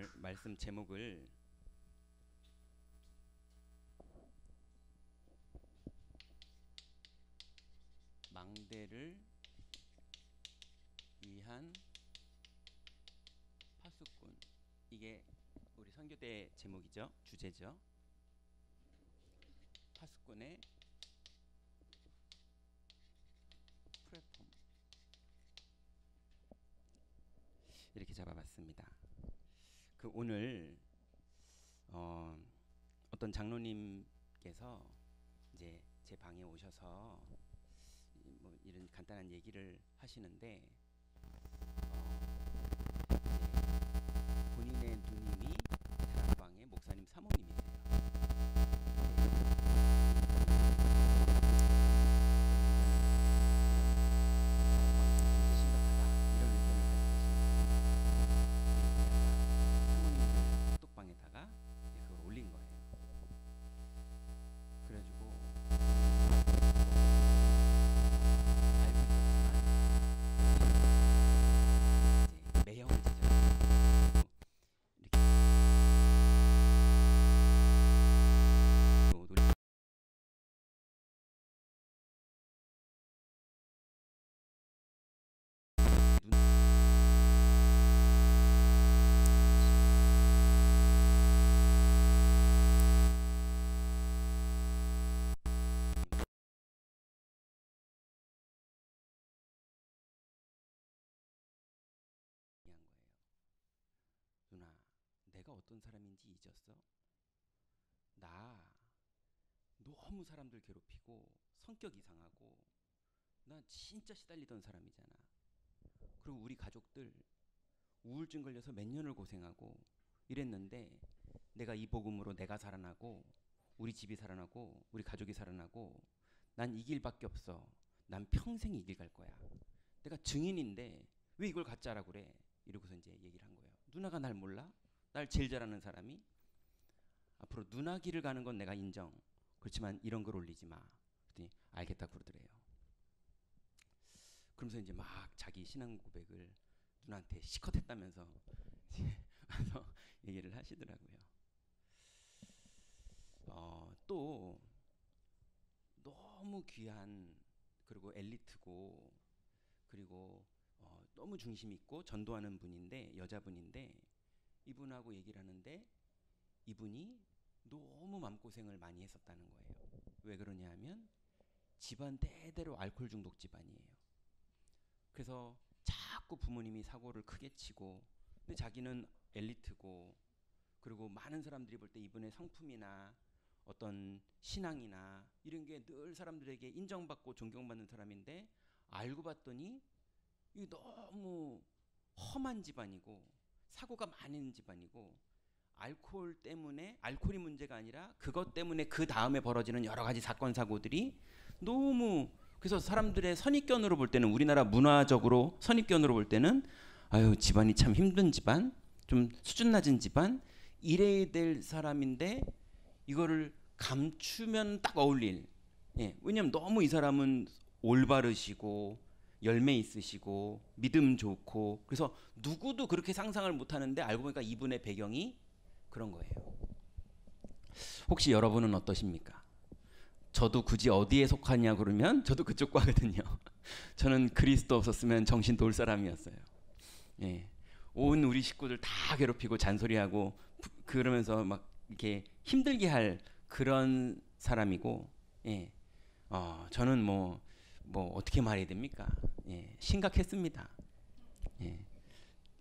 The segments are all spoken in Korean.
오늘 말씀 제목을 망대를 위한 파수꾼, 이게 우리 선교대 제목이죠. 주제죠. 파수꾼의 플랫폼, 이렇게 잡아봤습니다. 오늘 어떤 장로님께서 이제 제 방에 오셔서 뭐 이런 간단한 얘기를 하시는데, 이제 본인의 누님이 다락방의 목사님 사모님이세요. 누나, 내가 어떤 사람인지 잊었어? 나 너무 사람들 괴롭히고 성격 이상하고 나 진짜 시달리던 사람이잖아. 그리고 우리 가족들 우울증 걸려서 몇 년을 고생하고 이랬는데, 내가 이 복음으로 내가 살아나고 우리 집이 살아나고 우리 가족이 살아나고 난 이 길밖에 없어. 난 평생 이 길 갈 거야. 내가 증인인데 왜 이걸 가짜라고 그래? 이러고서 이제 얘기를 한 거예요. 누나가 날 몰라? 날 제일 잘 아는 사람이? 앞으로 누나 길을 가는 건 내가 인정. 그렇지만 이런 걸 올리지 마. 그랬더니 알겠다 그러더래요. 그러면서 이제 막 자기 신앙 고백을 누나한테 시컷 했다면서 와서 얘기를 하시더라고요. 또 너무 귀한, 그리고 엘리트고, 그리고 너무 중심 있고 전도하는 분인데, 여자분인데, 이분하고 얘기를 하는데 이분이 너무 마음고생을 많이 했었다는 거예요. 왜 그러냐 하면 집안 대대로 알코올 중독 집안이에요. 그래서 자꾸 부모님이 사고를 크게 치고, 근데 자기는 엘리트고, 그리고 많은 사람들이 볼 때 이분의 성품이나 어떤 신앙이나 이런 게 늘 사람들에게 인정받고 존경받는 사람인데, 알고 봤더니 이 너무 험한 집안이고 사고가 많은 집안이고, 알코올 때문에, 알코올이 문제가 아니라 그것 때문에 그 다음에 벌어지는 여러 가지 사건 사고들이 너무, 그래서 사람들의 선입견으로 볼 때는, 우리나라 문화적으로 선입견으로 볼 때는 아유 집안이 참 힘든 집안, 좀 수준 낮은 집안, 이래야 될 사람인데 이거를 감추면 딱 어울릴, 왜냐면 너무 이 사람은 올바르시고 열매 있으시고 믿음 좋고, 그래서 누구도 그렇게 상상을 못하는데 알고 보니까 이분의 배경이 그런 거예요. 혹시 여러분은 어떠십니까? 저도 굳이 어디에 속하냐 그러면 저도 그쪽 과거든요. 저는 그리스도 없었으면 정신 돌 사람이었어요. 온 우리 식구들 다 괴롭히고 잔소리하고 그러면서 막 이렇게 힘들게 할 그런 사람이고, 저는 뭐 어떻게 말해야 됩니까? 심각했습니다.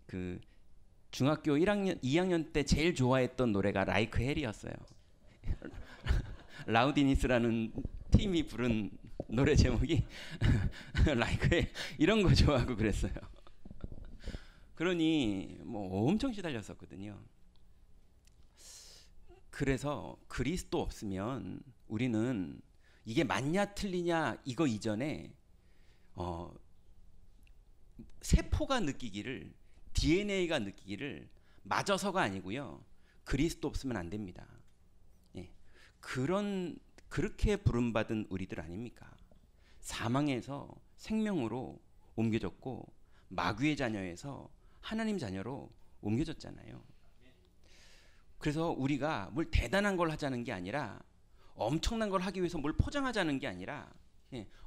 그 중학교 2학년 때 제일 좋아했던 노래가 라이크 헬이었어요. 라우디니스라는 팀이 부른 노래 제목이 라이크 헬, 이런 거 좋아하고 그랬어요. 그러니 뭐 엄청 시달렸었거든요. 그래서 그리스도 없으면 우리는, 이게 맞냐 틀리냐 이거 이전에 세포가 느끼기를, DNA가 느끼기를, 맞아서가 아니고요, 그리스도 없으면 안 됩니다. 그렇게 부름받은 우리들 아닙니까? 사망에서 생명으로 옮겨졌고 마귀의 자녀에서 하나님 자녀로 옮겨졌잖아요. 그래서 우리가 뭘 대단한 걸 하자는 게 아니라, 엄청난 걸 하기 위해서 뭘 포장하자는 게 아니라,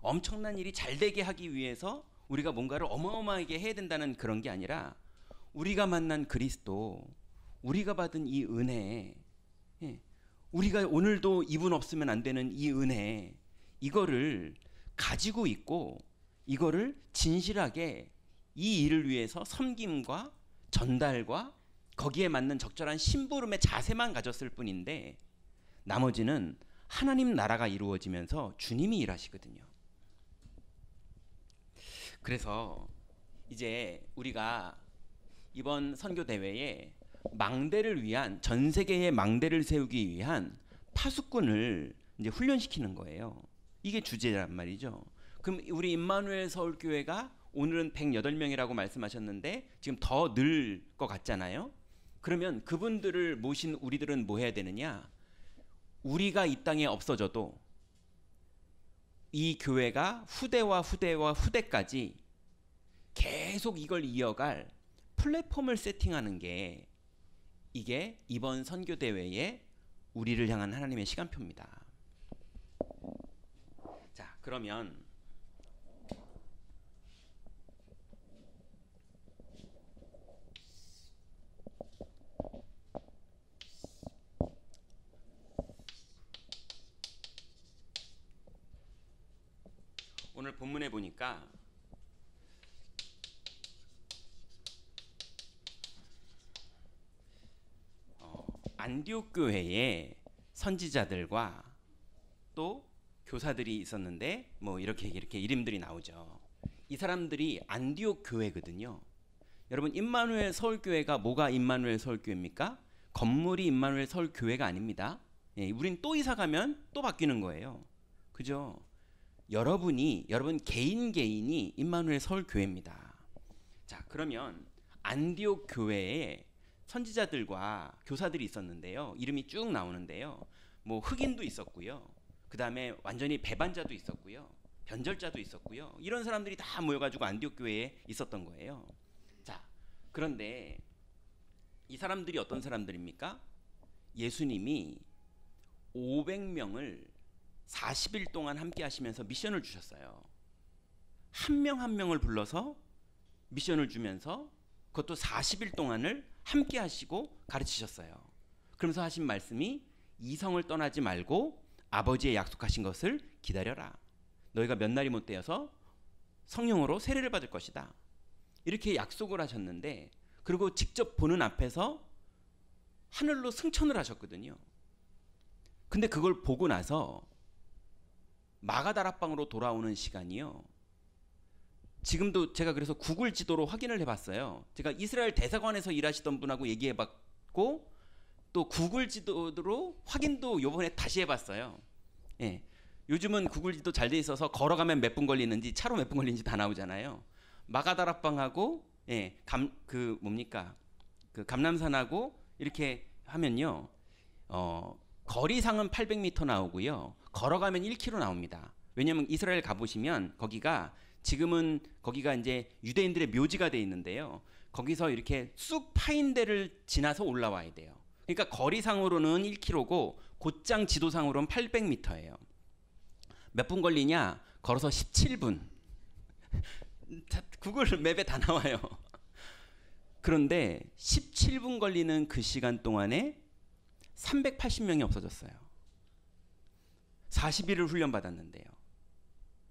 엄청난 일이 잘 되게 하기 위해서 우리가 뭔가를 어마어마하게 해야 된다는 그런 게 아니라, 우리가 만난 그리스도, 우리가 받은 이 은혜, 우리가 오늘도 이분 없으면 안 되는 이 은혜, 이거를 가지고 있고 이거를 진실하게 이 일을 위해서 섬김과 전달과 거기에 맞는 적절한 심부름의 자세만 가졌을 뿐인데, 나머지는 하나님 나라가 이루어지면서 주님이 일하시거든요. 그래서 이제 우리가 이번 선교 대회에 망대를 위한, 전 세계의 망대를 세우기 위한 파수꾼을 이제 훈련시키는 거예요. 이게 주제란 말이죠. 그럼 우리 임마누엘 서울교회가 오늘은 108명이라고 말씀하셨는데 지금 더 늘 것 같잖아요. 그러면 그분들을 모신 우리들은 뭐 해야 되느냐? 우리가 이 땅에 없어져도 이 교회가 후대와 후대와 후대까지 계속 이걸 이어갈 플랫폼을 세팅하는 게, 이게 이번 선교대회의 우리를 향한 하나님의 시간표입니다. 자, 그러면 오늘 본문에 보니까 안디옥 교회에 선지자들과 또 교사들이 있었는데 뭐 이렇게 이름들이 나오죠. 이 사람들이 안디옥 교회거든요. 여러분, 임마누엘 서울교회가 뭐가 임마누엘 서울교회입니까? 건물이 임마누엘 서울교회가 아닙니다. 우린 또 이사 가면 또 바뀌는 거예요. 그죠? 여러분 개인이 임마누엘 서울교회입니다. 자, 그러면 안디옥 교회에 선지자들과 교사들이 있었는데요. 이름이 쭉 나오는데요. 뭐 흑인도 있었고요. 그 다음에 완전히 배반자도 있었고요. 변절자도 있었고요. 이런 사람들이 다 모여가지고 안디옥 교회에 있었던 거예요. 자, 그런데 이 사람들이 어떤 사람들입니까? 예수님이 500명을 40일 동안 함께 하시면서 미션을 주셨어요. 한 명 한 명을 불러서 미션을 주면서 그것도 40일 동안을 함께 하시고 가르치셨어요. 그러면서 하신 말씀이, 이성을 떠나지 말고 아버지의 약속하신 것을 기다려라. 너희가 몇 날이 못 되어서 성령으로 세례를 받을 것이다. 이렇게 약속을 하셨는데, 그리고 직접 보는 앞에서 하늘로 승천을 하셨거든요. 근데 그걸 보고 나서 마가다락방으로 돌아오는 시간이요. 지금도 제가 그래서 구글 지도로 확인을 해봤어요. 제가 이스라엘 대사관에서 일하시던 분하고 얘기해봤고, 또 구글 지도로 확인도 요번에 다시 해봤어요. 요즘은 구글 지도 잘 돼 있어서 걸어가면 몇 분 걸리는지, 차로 몇 분 걸리는지 다 나오잖아요. 마가다락방하고 그 감람산하고 이렇게 하면요, 거리상은 800m 나오고요, 걸어가면 1km 나옵니다. 왜냐하면 이스라엘 가보시면 거기가 이제 유대인들의 묘지가 돼 있는데요. 거기서 이렇게 쑥 파인 데를 지나서 올라와야 돼요. 그러니까 거리상으로는 1km고 곧장 지도상으로는 800m예요. 몇 분 걸리냐? 걸어서 17분. 구글 맵에 다 나와요. 그런데 17분 걸리는 그 시간 동안에 380명이 없어졌어요. 40일을 훈련받았는데요.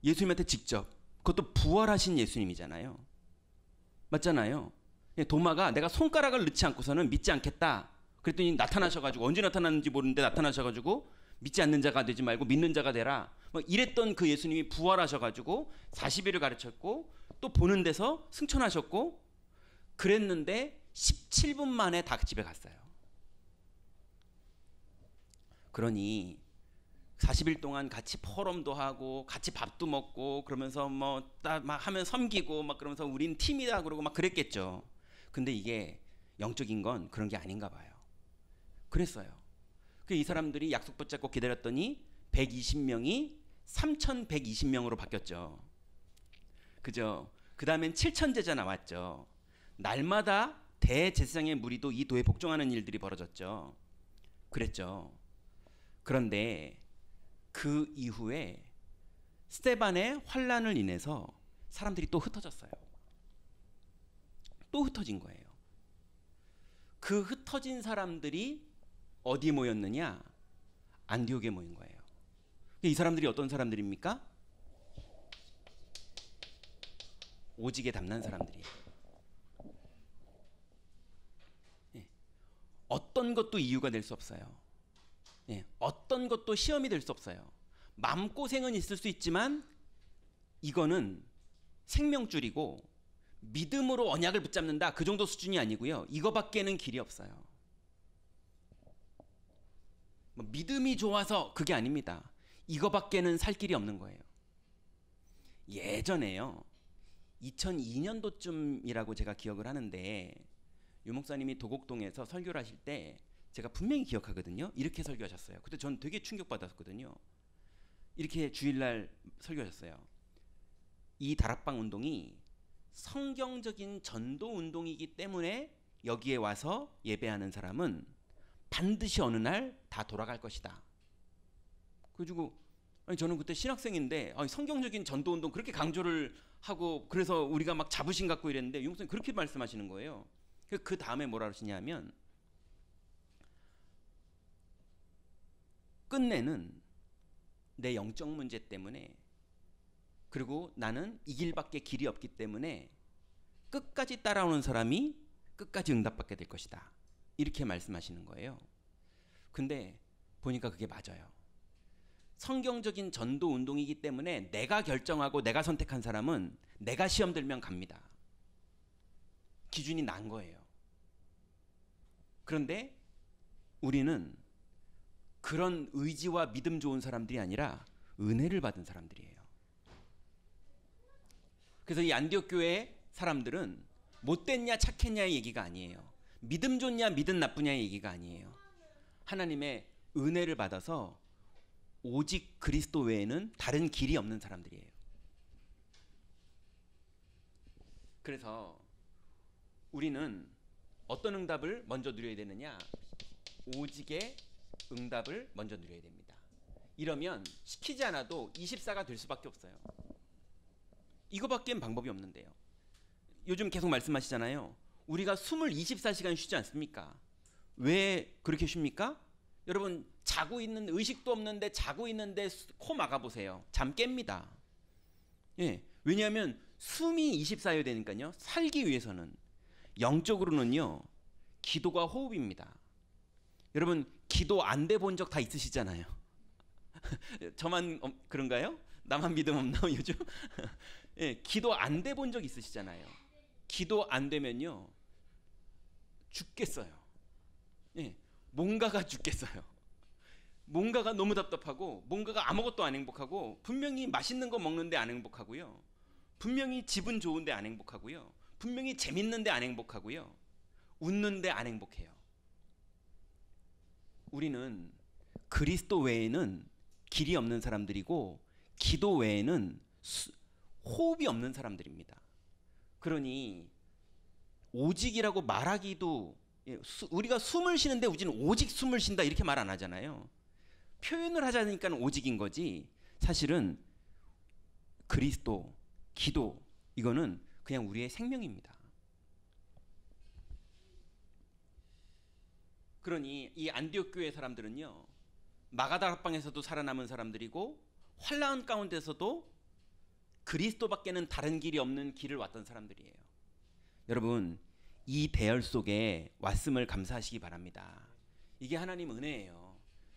예수님한테 직접, 그것도 부활하신 예수님이잖아요. 맞잖아요. 도마가 내가 손가락을 넣지 않고서는 믿지 않겠다. 그랬더니 나타나셔가지고, 언제 나타났는지 모르는데 나타나셔가지고, 믿지 않는 자가 되지 말고 믿는 자가 되라. 이랬던 그 예수님이 부활하셔가지고 40일을 가르쳤고, 또 보는 데서 승천하셨고, 그랬는데 17분 만에 다 집에 갔어요. 그러니 40일 동안 같이 포럼도 하고 같이 밥도 먹고 그러면서 막 하면 섬기고 막 그러면서 우린 팀이다 그러고 막 그랬겠죠. 근데 이게 영적인 건 그런 게 아닌가 봐요. 그랬어요. 이 사람들이 약속 붙잡고 기다렸더니 120명이 3,120명으로 바뀌었죠. 그죠? 그 다음엔 7,000제자 나왔죠. 날마다 대제사장의 무리도 이 도에 복종하는 일들이 벌어졌죠. 그랬죠. 그런데 그 이후에 스데반의 환란을 인해서 사람들이 또 흩어졌어요. 또 흩어진 거예요. 그 흩어진 사람들이 어디 모였느냐? 안디옥에 모인 거예요. 이 사람들이 어떤 사람들입니까? 오직에 담난 사람들이에요. 예. 어떤 것도 이유가 될 수 없어요. 예. 어떤 것도 시험이 될 수 없어요. 마음고생은 있을 수 있지만 이거는 생명줄이고 믿음으로 언약을 붙잡는다 그 정도 수준이 아니고요. 이거밖에는 길이 없어요. 뭐 믿음이 좋아서 그게 아닙니다. 이거밖에는 살 길이 없는 거예요. 예전에요. 2002년도쯤이라고 제가 기억을 하는데 유 목사님이 도곡동에서 설교를 하실 때 제가 분명히 기억하거든요. 이렇게 설교하셨어요. 그때 전 되게 충격받았거든요. 이렇게 주일날 설교하셨어요. 이 다락방 운동이 성경적인 전도 운동이기 때문에 여기에 와서 예배하는 사람은 반드시 어느 날 다 돌아갈 것이다. 그래가지고 저는 그때 신학생인데 성경적인 전도 운동 그렇게 강조를 하고 그래서 우리가 막 자부심 갖고 이랬는데 유 목사님 그렇게 말씀하시는 거예요. 그 다음에 뭐라 그러시냐면 끝내는 내 영적 문제 때문에 그리고 나는 이 길밖에 길이 없기 때문에 끝까지 따라오는 사람이 끝까지 응답받게 될 것이다. 이렇게 말씀하시는 거예요. 근데 보니까 그게 맞아요. 성경적인 전도 운동이기 때문에 내가 결정하고 내가 선택한 사람은 내가 시험 들면 갑니다. 기준이 난 거예요. 그런데 우리는 그런 의지와 믿음 좋은 사람들이 아니라 은혜를 받은 사람들이에요. 그래서 이 안디옥 교회 사람들은 못됐냐 착했냐의 얘기가 아니에요. 믿음 좋냐 믿음 나쁘냐의 얘기가 아니에요. 하나님의 은혜를 받아서 오직 그리스도 외에는 다른 길이 없는 사람들이에요. 그래서 우리는 어떤 응답을 먼저 누려야 되느냐? 오직의 응답을 먼저 누려야 됩니다. 이러면 시키지 않아도 24가 될 수밖에 없어요. 이거밖엔 방법이 없는데요. 요즘 계속 말씀하시잖아요. 우리가 숨을 24시간 쉬지 않습니까? 왜 그렇게 쉽니까? 여러분 자고 있는 의식도 없는데 자고 있는데 코 막아보세요. 잠 깹니다. 예, 왜냐하면 숨이 24여야 되니까요. 살기 위해서는 영적으로는요. 기도가 호흡입니다. 여러분 기도 안 돼 본 적 다 있으시잖아요. 저만 그런가요? 나만 믿음 없나 요즘? 예, 기도 안 돼 본 적 있으시잖아요. 기도 안 되면요 죽겠어요. 예, 뭔가가 죽겠어요. 뭔가가 너무 답답하고 뭔가가 아무것도 안 행복하고 분명히 맛있는 거 먹는데 안 행복하고요. 분명히 집은 좋은데 안 행복하고요. 분명히 재밌는데 안 행복하고요. 웃는데 안 행복해요. 우리는 그리스도 외에는 길이 없는 사람들이고 기도 외에는 호흡이 없는 사람들입니다. 그러니 오직이라고 말하기도 우리가 숨을 쉬는데 우리는 오직 숨을 쉰다 이렇게 말 안 하잖아요. 표현을 하자니까 오직인 거지 사실은 그리스도, 기도 이거는 그냥 우리의 생명입니다. 그러니 이 안디옥 교회 사람들은요 마가다락방에서도 살아남은 사람들이고 환난 가운데서도 그리스도밖에는 다른 길이 없는 길을 왔던 사람들이에요. 여러분 이 대열 속에 왔음을 감사하시기 바랍니다. 이게 하나님 은혜예요.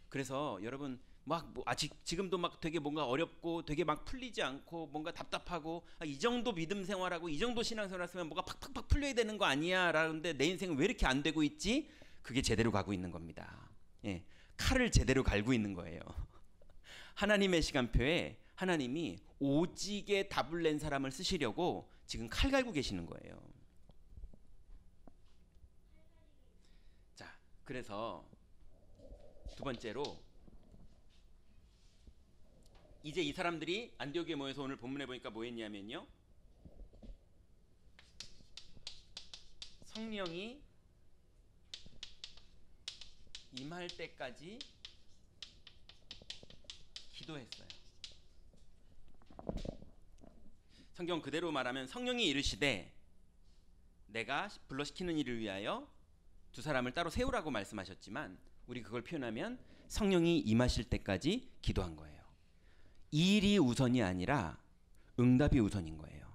그래서 여러분 막 아직 지금도 막 되게 뭔가 어렵고 되게 막 풀리지 않고 뭔가 답답하고 이 정도 믿음 생활하고 이 정도 신앙생활 했으면 뭐가 팍팍팍 풀려야 되는 거 아니야 라는데 내 인생은 왜 이렇게 안 되고 있지? 그게 제대로 가고 있는 겁니다. 예, 칼을 제대로 갈고 있는 거예요. 하나님의 시간표에 하나님이 오직에 답을 낸 사람을 쓰시려고 지금 칼 갈고 계시는 거예요. 자, 그래서 두 번째로 이제 이 사람들이 안디옥에 모여서 오늘 본문에 보니까 뭐 했냐면요. 성령이 임할 때까지 기도했어요. 성경 그대로 말하면 성령이 이르시되 내가 불러시키는 일을 위하여 두 사람을 따로 세우라고 말씀하셨지만 우리 그걸 표현하면 성령이 임하실 때까지 기도한 거예요. 일이 우선이 아니라 응답이 우선인 거예요.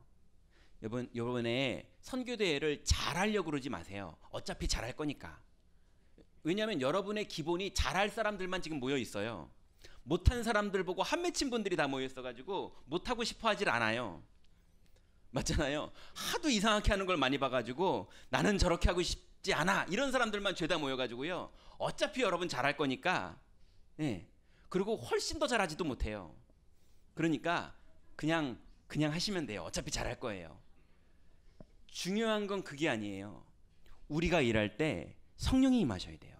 여러분의 선교대회를 잘하려고 그러지 마세요. 어차피 잘할 거니까. 왜냐하면 여러분의 기본이 잘할 사람들만 지금 모여 있어요. 못한 사람들 보고 한 맺힌 분들이 다 모여 있어가지고 못하고 싶어 하질 않아요. 맞잖아요. 하도 이상하게 하는 걸 많이 봐가지고 나는 저렇게 하고 싶지 않아 이런 사람들만 죄다 모여가지고요. 어차피 여러분 잘할 거니까 그리고 훨씬 더 잘하지도 못해요. 그러니까 그냥 하시면 돼요. 어차피 잘할 거예요. 중요한 건 그게 아니에요. 우리가 일할 때 성령이 임하셔야 돼요.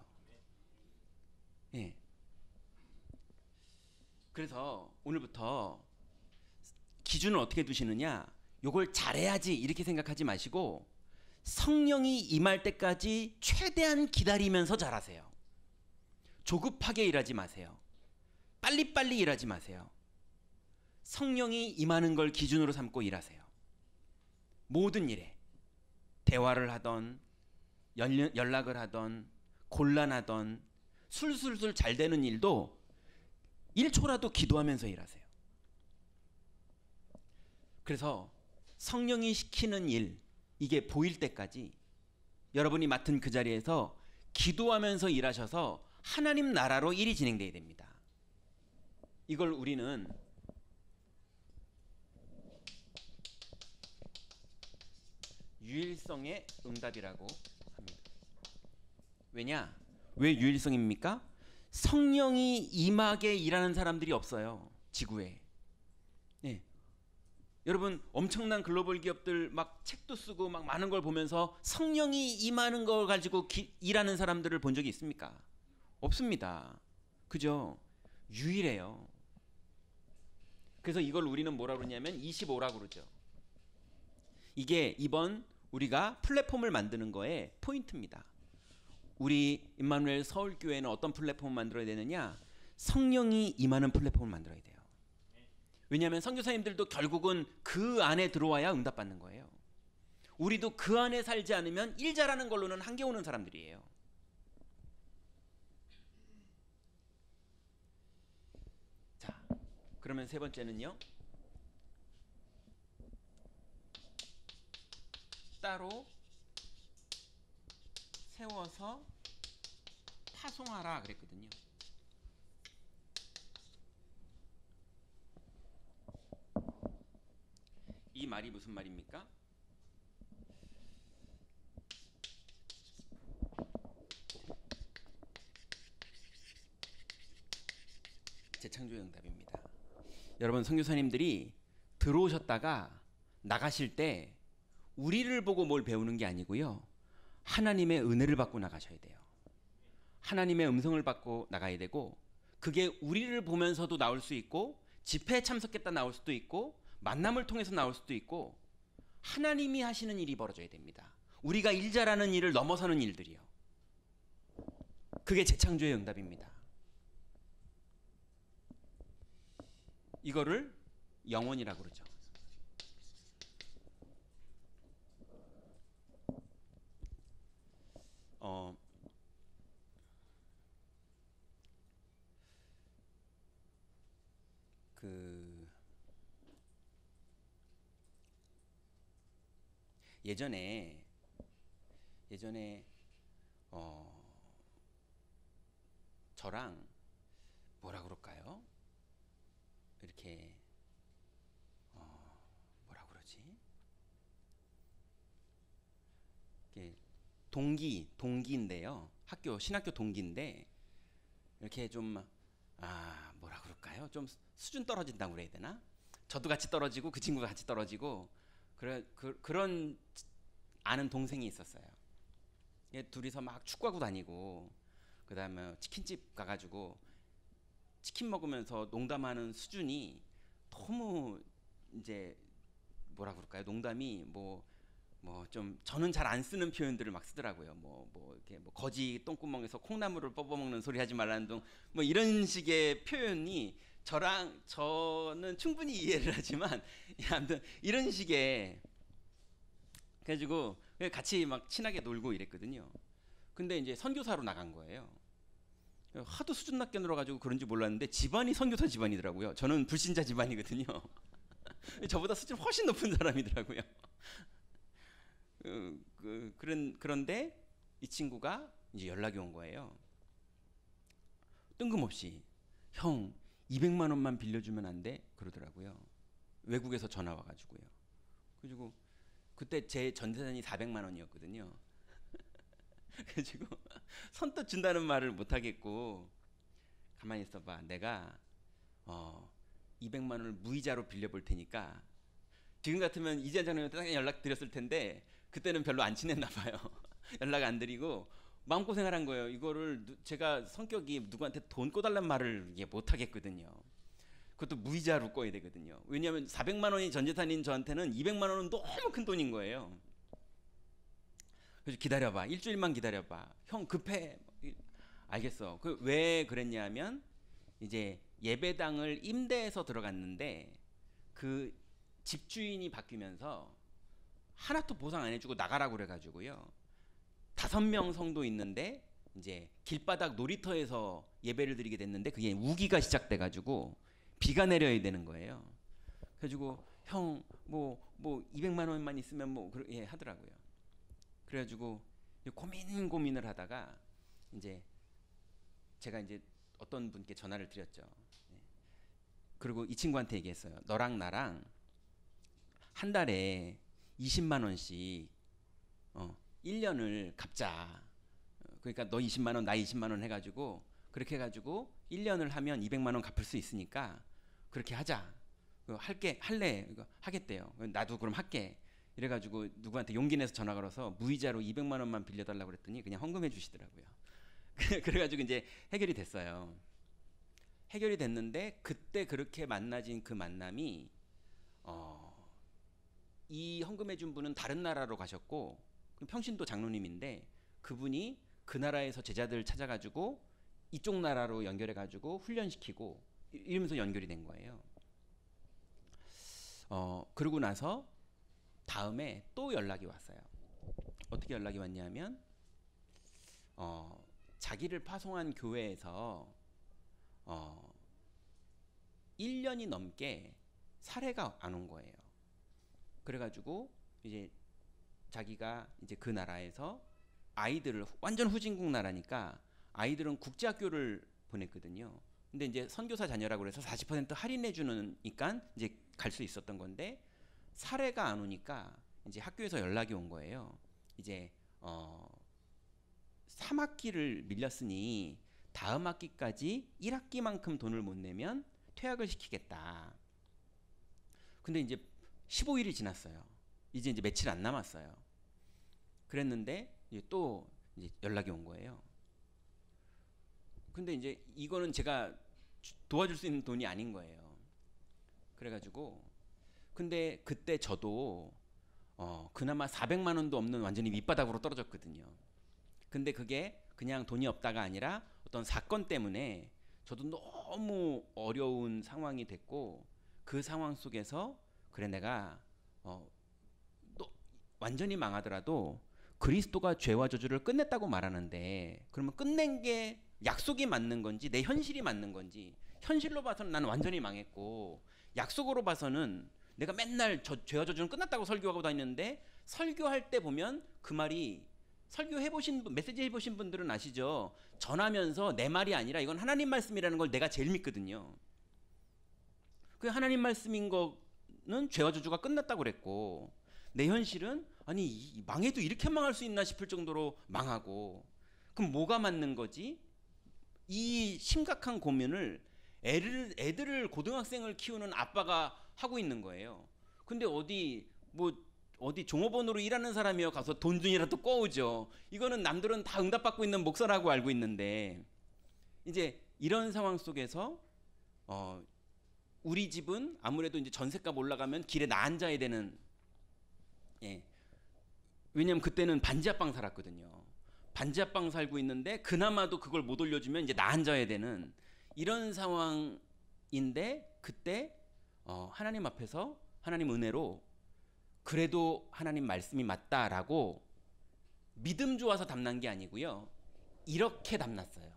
그래서 오늘부터 기준을 어떻게 두시느냐, 요걸 잘해야지 이렇게 생각하지 마시고 성령이 임할 때까지 최대한 기다리면서 잘하세요. 조급하게 일하지 마세요. 빨리빨리 일하지 마세요. 성령이 임하는 걸 기준으로 삼고 일하세요. 모든 일에 대화를 하던 연락을 하던 곤란하던 술술술 잘 되는 일도 1초라도 기도하면서 일하세요. 그래서 성령이 시키는 일, 이게 보일 때까지 여러분이 맡은 그 자리에서 기도하면서 일하셔서 하나님 나라로 일이 진행돼야 됩니다. 이걸 우리는 유일성의 응답이라고 합니다. 왜냐? 왜 유일성입니까? 성령이 임하게 일하는 사람들이 없어요. 지구에. 여러분 엄청난 글로벌 기업들 막 책도 쓰고 막 많은 걸 보면서 성령이 임하는 걸 가지고 일하는 사람들을 본 적이 있습니까? 없습니다. 그죠? 유일해요. 그래서 이걸 우리는 뭐라고 그러냐면 25라고 그러죠. 이게 이번 우리가 플랫폼을 만드는 거에 포인트입니다. 우리 임마누엘 서울교회는 어떤 플랫폼을 만들어야 되느냐? 성령이 임하는 플랫폼을 만들어야 돼요. 왜냐하면 선교사님들도 결국은 그 안에 들어와야 응답받는 거예요. 우리도 그 안에 살지 않으면 일 잘하는 걸로는 한계 오는 사람들이에요. 자, 그러면 세 번째는요. 따로 세워서 파송하라 그랬거든요. 이 말이 무슨 말입니까? 재창조의 응답입니다. 여러분 선교사님들이 들어오셨다가 나가실 때 우리를 보고 뭘 배우는 게 아니고요. 하나님의 은혜를 받고 나가셔야 돼요. 하나님의 음성을 받고 나가야 되고 그게 우리를 보면서도 나올 수 있고 집회에 참석했다 나올 수도 있고 만남을 통해서 나올 수도 있고 하나님이 하시는 일이 벌어져야 됩니다. 우리가 일 잘하는 일을 넘어서는 일들이요. 그게 재창조의 응답입니다. 이거를 영혼이라고 그러죠. 예전에 저랑 뭐라 그럴까요? 이렇게 뭐라 그러지? 이렇게 동기인데요. 신학교 동기인데 이렇게 좀 뭐라 그럴까요? 좀 수준 떨어진다고 그래야 되나? 저도 같이 떨어지고 그 친구가 같이 떨어지고 그런 아는 동생이 있었어요. 둘이서 막 축구하고 다니고 그다음에 치킨집 가가지고 치킨 먹으면서 농담하는 수준이 너무 이제 뭐라 그럴까요? 농담이 뭐 뭐 좀 저는 잘 안 쓰는 표현들을 막 쓰더라고요. 뭐 이렇게 뭐 거지 똥구멍에서 콩나물을 뽑아먹는 소리 하지 말라는 둥, 뭐 이런 식의 표현이 저는 충분히 이해를 하지만 아무튼 이런 식의 그래가지고 같이 막 친하게 놀고 이랬거든요. 근데 이제 선교사로 나간 거예요. 하도 수준 낮게 놀아가지고 그런지 몰랐는데 집안이 선교사 집안이더라고요. 저는 불신자 집안이거든요. 저보다 수준 훨씬 높은 사람이더라고요. 그런데 이 친구가 이제 연락이 온 거예요. 뜬금없이 형 200만 원만 빌려주면 안 돼? 그러더라고요. 외국에서 전화 와가지고요. 그리고 그때 제 전재산이 400만 원이었거든요. 그래가지고 선뜻 준다는 말을 못 하겠고 가만히 있어봐. 내가 200만 원을 무이자로 빌려볼 테니까 지금 같으면 이재한 장로님한테 당연히 연락 드렸을 텐데 그때는 별로 안 친했나 봐요. 연락 안 드리고 마음고생을 한 거예요. 이거를 제가 성격이 누구한테 돈 꿔달란 말을 못 하겠거든요. 그것도 무이자로 꺼야 되거든요. 왜냐하면 400만 원이 전재산인 저한테는 200만 원은 너무 큰 돈인 거예요. 그래서 기다려봐. 일주일만 기다려봐. 형 급해. 알겠어. 왜 그랬냐면 이제 예배당을 임대해서 들어갔는데 그 집주인이 바뀌면서 하나도 보상 안 해주고 나가라고 그래가지고요. 5명 성도 있는데 이제 길바닥 놀이터에서 예배를 드리게 됐는데 그게 우기가 시작돼가지고 비가 내려야 되는 거예요. 그래가지고 형 뭐 200만 원만 있으면 예 하더라고요. 그래가지고 고민을 하다가 이제 제가 이제 어떤 분께 전화를 드렸죠. 그리고 이 친구한테 얘기했어요. 너랑 나랑 한 달에 20만 원씩 1년을 갚자. 그러니까 너 20만 원, 나 20만 원 해가지고 그렇게 해가지고 1년을 하면 200만 원 갚을 수 있으니까 그렇게 하자. 할래? 하겠대요. 나도 그럼 할게. 이래가지고 누구한테 용기 내서 전화 걸어서 무이자로 200만 원만 빌려달라고 그랬더니 그냥 헌금해 주시더라고요. 그래가지고 이제 해결이 됐어요. 해결이 됐는데 그때 그렇게 만나진 그 만남이 이 헌금해 준 분은 다른 나라로 가셨고 평신도 장로님인데 그분이 그 나라에서 제자들 찾아가지고 이쪽 나라로 연결해가지고 훈련시키고 이러면서 연결이 된 거예요. 그러고 나서 다음에 또 연락이 왔어요. 어떻게 연락이 왔냐면 자기를 파송한 교회에서 1년이 넘게 사례가 안 온 거예요. 그래가지고 이제 자기가 이제 그 나라에서 아이들을 완전 후진국 나라니까 아이들은 국제학교를 보냈거든요. 근데 이제 선교사 자녀라고 그래서 40% 할인해 주니까 이제 갈 수 있었던 건데 사례가 안 오니까 이제 학교에서 연락이 온 거예요. 이제 3학기를 밀렸으니 다음 학기까지 1학기만큼 돈을 못 내면 퇴학을 시키겠다. 근데 이제 15일이 지났어요. 이제 며칠 안 남았어요. 그랬는데 또 이제 연락이 온 거예요. 근데 이제 이거는 제가 도와줄 수 있는 돈이 아닌 거예요. 그래가지고 근데 그때 저도 그나마 400만 원도 없는 완전히 밑바닥으로 떨어졌거든요. 근데 그게 그냥 돈이 없다가 아니라 어떤 사건 때문에 저도 너무 어려운 상황이 됐고 그 상황 속에서 그래 내가 완전히 망하더라도 그리스도가 죄와 저주를 끝냈다고 말하는데 그러면 끝낸 게 약속이 맞는 건지 내 현실이 맞는 건지 현실로 봐서는 나는 완전히 망했고 약속으로 봐서는 내가 맨날 죄와 저주는 끝났다고 설교하고 다니는데 설교할 때 보면 그 말이 설교해보신 분, 메시지 해보신 분들은 아시죠? 전하면서 내 말이 아니라 이건 하나님 말씀이라는 걸 내가 제일 믿거든요. 그 하나님 말씀인 거는 죄와 저주가 끝났다고 그랬고 내 현실은 아니 망해도 이렇게 망할 수 있나 싶을 정도로 망하고 그럼 뭐가 맞는 거지? 이 심각한 고민을 애들을 고등학생을 키우는 아빠가 하고 있는 거예요. 근데 어디 종업원으로 일하는 사람이요 가서 돈이라도 꿔오죠. 이거는 남들은 다 응답받고 있는 목사라고 알고 있는데 이제 이런 상황 속에서 우리 집은 아무래도 이제 전셋값 올라가면 길에 나 앉아야 되는 왜냐면 그때는 반지하방 살았거든요. 반지하방 살고 있는데 그나마도 그걸 못 올려주면 이제 나 앉아야 되는 이런 상황인데 그때 하나님 앞에서 하나님 은혜로 그래도 하나님 말씀이 맞다라고 믿음 좋아서 담난 게 아니고요. 이렇게 담났어요.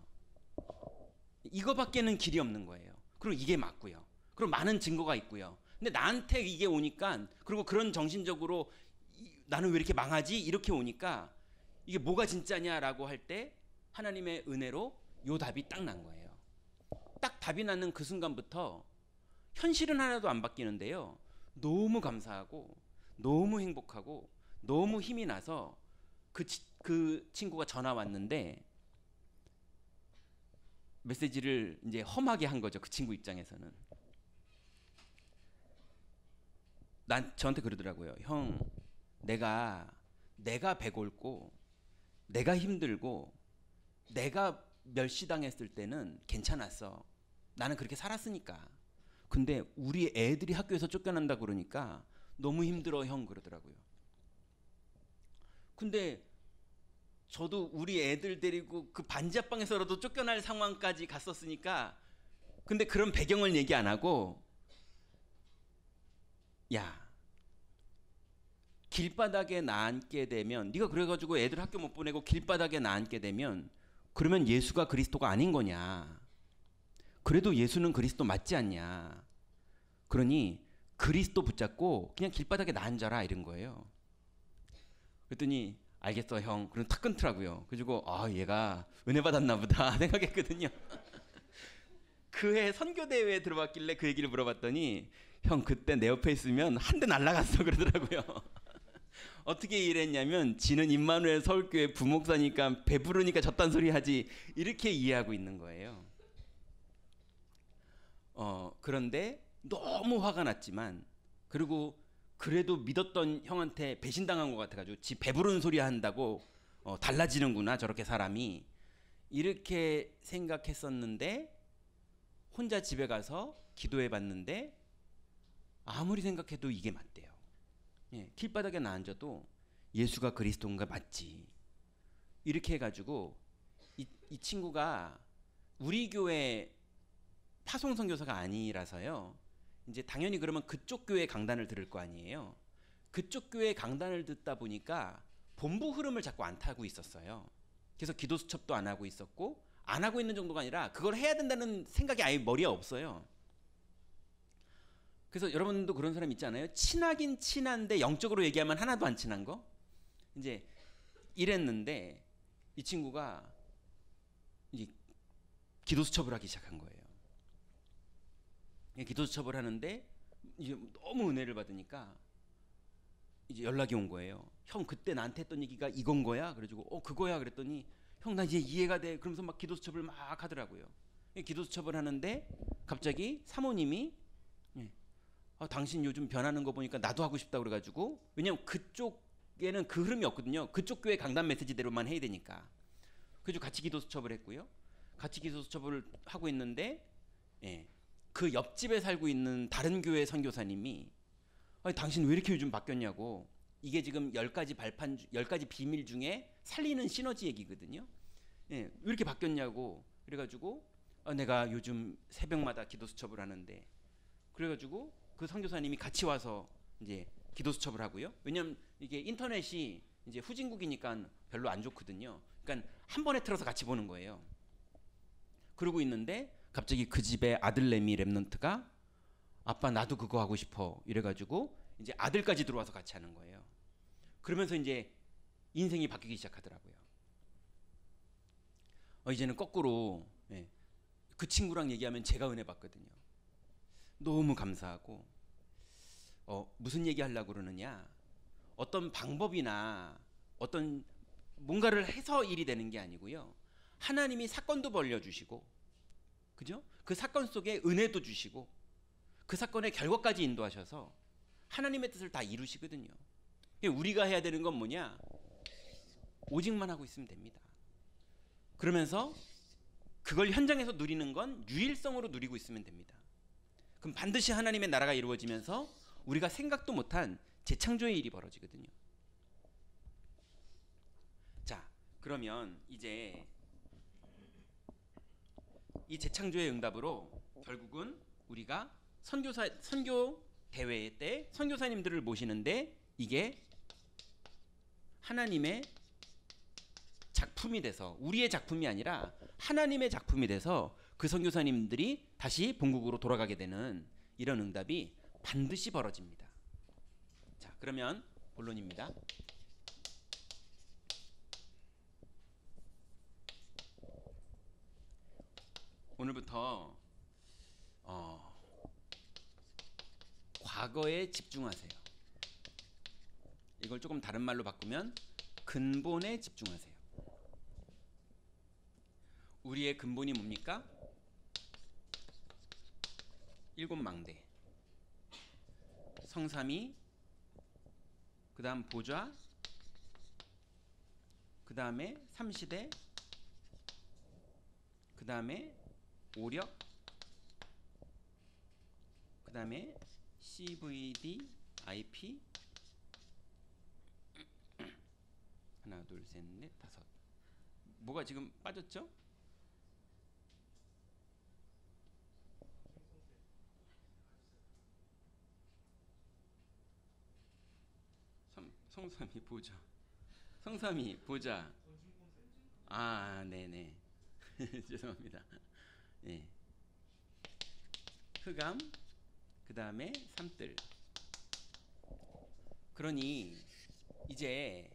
이거밖에는 길이 없는 거예요. 그리고 이게 맞고요. 그리고 많은 증거가 있고요. 근데 나한테 이게 오니까 그리고 그런 정신적으로 나는 왜 이렇게 망하지? 이렇게 오니까 이게 뭐가 진짜냐라고 할 때 하나님의 은혜로 요 답이 딱 난 거예요. 딱 답이 나는 그 순간부터 현실은 하나도 안 바뀌는데요. 너무 감사하고 너무 행복하고 너무 힘이 나서 그 친구가 전화 왔는데 메시지를 이제 험하게 한 거죠. 그 친구 입장에서는. 저한테 그러더라고요. 형, 내가 배골고 내가 힘들고 내가 멸시당했을 때는 괜찮았어. 나는 그렇게 살았으니까. 근데 우리 애들이 학교에서 쫓겨난다 그러니까 너무 힘들어 형 그러더라고요. 근데 저도 우리 애들 데리고 그 반지하방에서라도 쫓겨날 상황까지 갔었으니까 근데 그런 배경을 얘기 안 하고 야 길바닥에 나앉게 되면 네가 그래가지고 애들 학교 못 보내고 길바닥에 나앉게 되면 그러면 예수가 그리스도가 아닌 거냐. 그래도 예수는 그리스도 맞지 않냐. 그러니 그리스도 붙잡고 그냥 길바닥에 나앉아라 이런 거예요. 그랬더니 알겠어 형. 그럼 탁 끊더라고요. 그리고 얘가 은혜 받았나 보다 생각했거든요. 그 해 선교대회에 들어왔길래 그 얘기를 물어봤더니 형 그때 내 옆에 있으면 한 대 날라갔어 그러더라고요. 어떻게 일했냐면 지는 임마누엘 서울교회 부목사니까 배부르니까 저딴 소리 하지 이렇게 이해하고 있는 거예요. 그런데 너무 화가 났지만 그리고 그래도 믿었던 형한테 배신당한 것 같아가지고 지 배부른 소리 한다고 달라지는구나 저렇게 사람이 이렇게 생각했었는데 혼자 집에 가서 기도해 봤는데 아무리 생각해도 이게 맞대요. 예, 길바닥에 나 앉아도 예수가 그리스도인가 맞지. 이렇게 해가지고 이 친구가 우리 교회 파송 선교사가 아니라서요. 이제 당연히 그러면 그쪽 교회 강단을 들을 거 아니에요. 그쪽 교회 강단을 듣다 보니까 본부 흐름을 자꾸 안 타고 있었어요. 그래서 기도 수첩도 안 하고 있었고 안 하고 있는 정도가 아니라 그걸 해야 된다는 생각이 아예 머리에 없어요. 그래서 여러분도 그런 사람 있잖아요. 친하긴 친한데 영적으로 얘기하면 하나도 안 친한 거. 이제 이랬는데 이 친구가 이제 기도 수첩을 하기 시작한 거예요. 기도 수첩을 하는데 이제 너무 은혜를 받으니까 이제 연락이 온 거예요. 형 그때 나한테 했던 얘기가 이건 거야? 그래가지고 그거야 그랬더니 형 나 이제 이해가 돼. 그러면서 막 기도 수첩을 막 하더라고요. 기도 수첩을 하는데 갑자기 사모님이 당신 요즘 변하는 거 보니까 나도 하고 싶다 그래가지고 왜냐면 그쪽에는 그 흐름이 없거든요. 그쪽 교회 강단 메시지대로만 해야 되니까. 그래서 같이 기도 수첩을 했고요. 같이 기도 수첩을 하고 있는데 그 옆집에 살고 있는 다른 교회 선교사님이 당신 왜 이렇게 요즘 바뀌었냐고. 이게 지금 10가지 비밀 중에 살리는 시너지 얘기거든요. 왜 이렇게 바뀌었냐고. 그래가지고 내가 요즘 새벽마다 기도 수첩을 하는데 그래가지고 그 선교사님이 같이 와서 이제 기도 수첩을 하고요. 왜냐면 이게 인터넷이 이제 후진국이니까 별로 안 좋거든요. 그러니까 한 번에 틀어서 같이 보는 거예요. 그러고 있는데 갑자기 그 집에 아들내미 랩넌트가 아빠 나도 그거 하고 싶어 이래가지고 이제 아들까지 들어와서 같이 하는 거예요. 그러면서 이제 인생이 바뀌기 시작하더라고요. 이제는 거꾸로 그 친구랑 얘기하면 제가 은혜 받거든요. 너무 감사하고 무슨 얘기 하려고 그러느냐. 어떤 방법이나 어떤 뭔가를 해서 일이 되는 게 아니고요. 하나님이 사건도 벌려주시고 그죠? 그 사건 속에 은혜도 주시고 그 사건의 결과까지 인도하셔서 하나님의 뜻을 다 이루시거든요. 우리가 해야 되는 건 뭐냐? 오직만 하고 있으면 됩니다. 그러면서 그걸 현장에서 누리는 건 유일성으로 누리고 있으면 됩니다. 그럼 반드시 하나님의 나라가 이루어지면서 우리가 생각도 못한 재창조의 일이 벌어지거든요. 그러면 이제 이 재창조의 응답으로 결국은 우리가 선교 대회 때 선교사님들을 모시는데 이게 하나님의 작품이 돼서 우리의 작품이 아니라 하나님의 작품이 돼서 그 선교사님들이 다시 본국으로 돌아가게 되는 이런 응답이 반드시 벌어집니다. 자, 그러면 본론입니다. 오늘부터 과거에 집중하세요. 이걸 조금 다른 말로 바꾸면 근본에 집중하세요. 우리의 근본이 뭡니까? 7망대, 성삼위, 그 다음 보좌, 그 다음에 삼시대, 그 다음에 오력, 그 다음에 CVD, IP, 하나, 둘, 셋, 넷, 다섯. 뭐가 지금 빠졌죠? 성삼위 보좌, 성삼위 보좌. 아, 네네. 죄송합니다. 네. 흑암, 그 다음에 삼뜰. 그러니 이제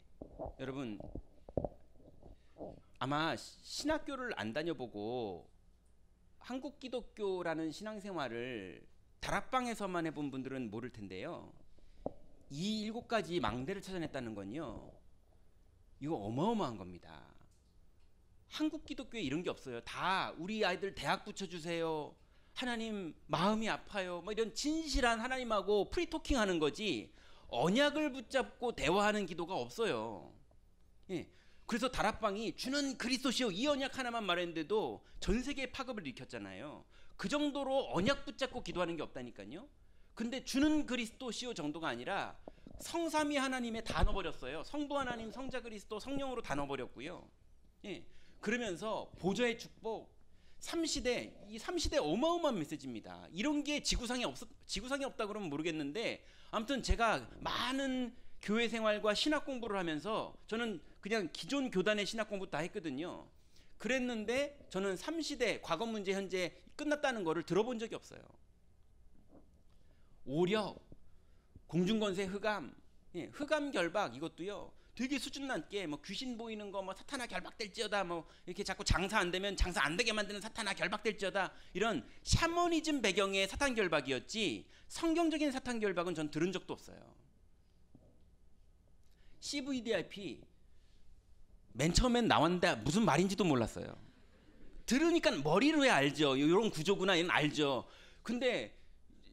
여러분 아마 신학교를 안 다녀보고 한국 기독교라는 신앙생활을 다락방에서만 해본 분들은 모를 텐데요. 이 7가지 망대를 찾아냈다는 건요, 이거 어마어마한 겁니다. 한국 기독교에 이런 게 없어요. 다 우리 아이들 대학 붙여주세요, 하나님 마음이 아파요, 뭐 이런 진실한 하나님하고 프리토킹 하는 거지 언약을 붙잡고 대화하는 기도가 없어요. 예. 그래서 다락방이 주는 그리스도시요 이 언약 하나만 말했는데도 전 세계에 파급을 일으켰잖아요. 그 정도로 언약 붙잡고 기도하는 게 없다니까요. 근데 주는 그리스도시요 정도가 아니라 성삼위 하나님에 다 넣어버렸어요. 성부 하나님, 성자 그리스도, 성령으로 다 넣어버렸고요. 예. 그러면서 보좌의 축복, 삼시대, 이 삼시대 어마어마한 메시지입니다. 이런 게 지구상에 없다 그러면 모르겠는데, 아무튼 제가 많은 교회 생활과 신학 공부를 하면서 저는 그냥 기존 교단의 신학 공부 다 했거든요. 그랬는데 저는 삼시대, 과거 문제 현재 끝났다는 거를 들어본 적이 없어요. 오력, 공중권세 흑암, 예, 흑암 결박, 이것도요 되게 수준 낮게 뭐 귀신 보이는 거, 뭐 사탄아 결박될지어다, 뭐 이렇게 자꾸 장사 안 되면 장사 안 되게 만드는 사탄아 결박될지어다, 이런 샤머니즘 배경의 사탄 결박이었지 성경적인 사탄 결박은 전 들은 적도 없어요. CVDIP 맨 처음엔 나왔는데 무슨 말인지도 몰랐어요. 들으니까 머리로 알죠. 이런 구조구나, 얘는 알죠. 근데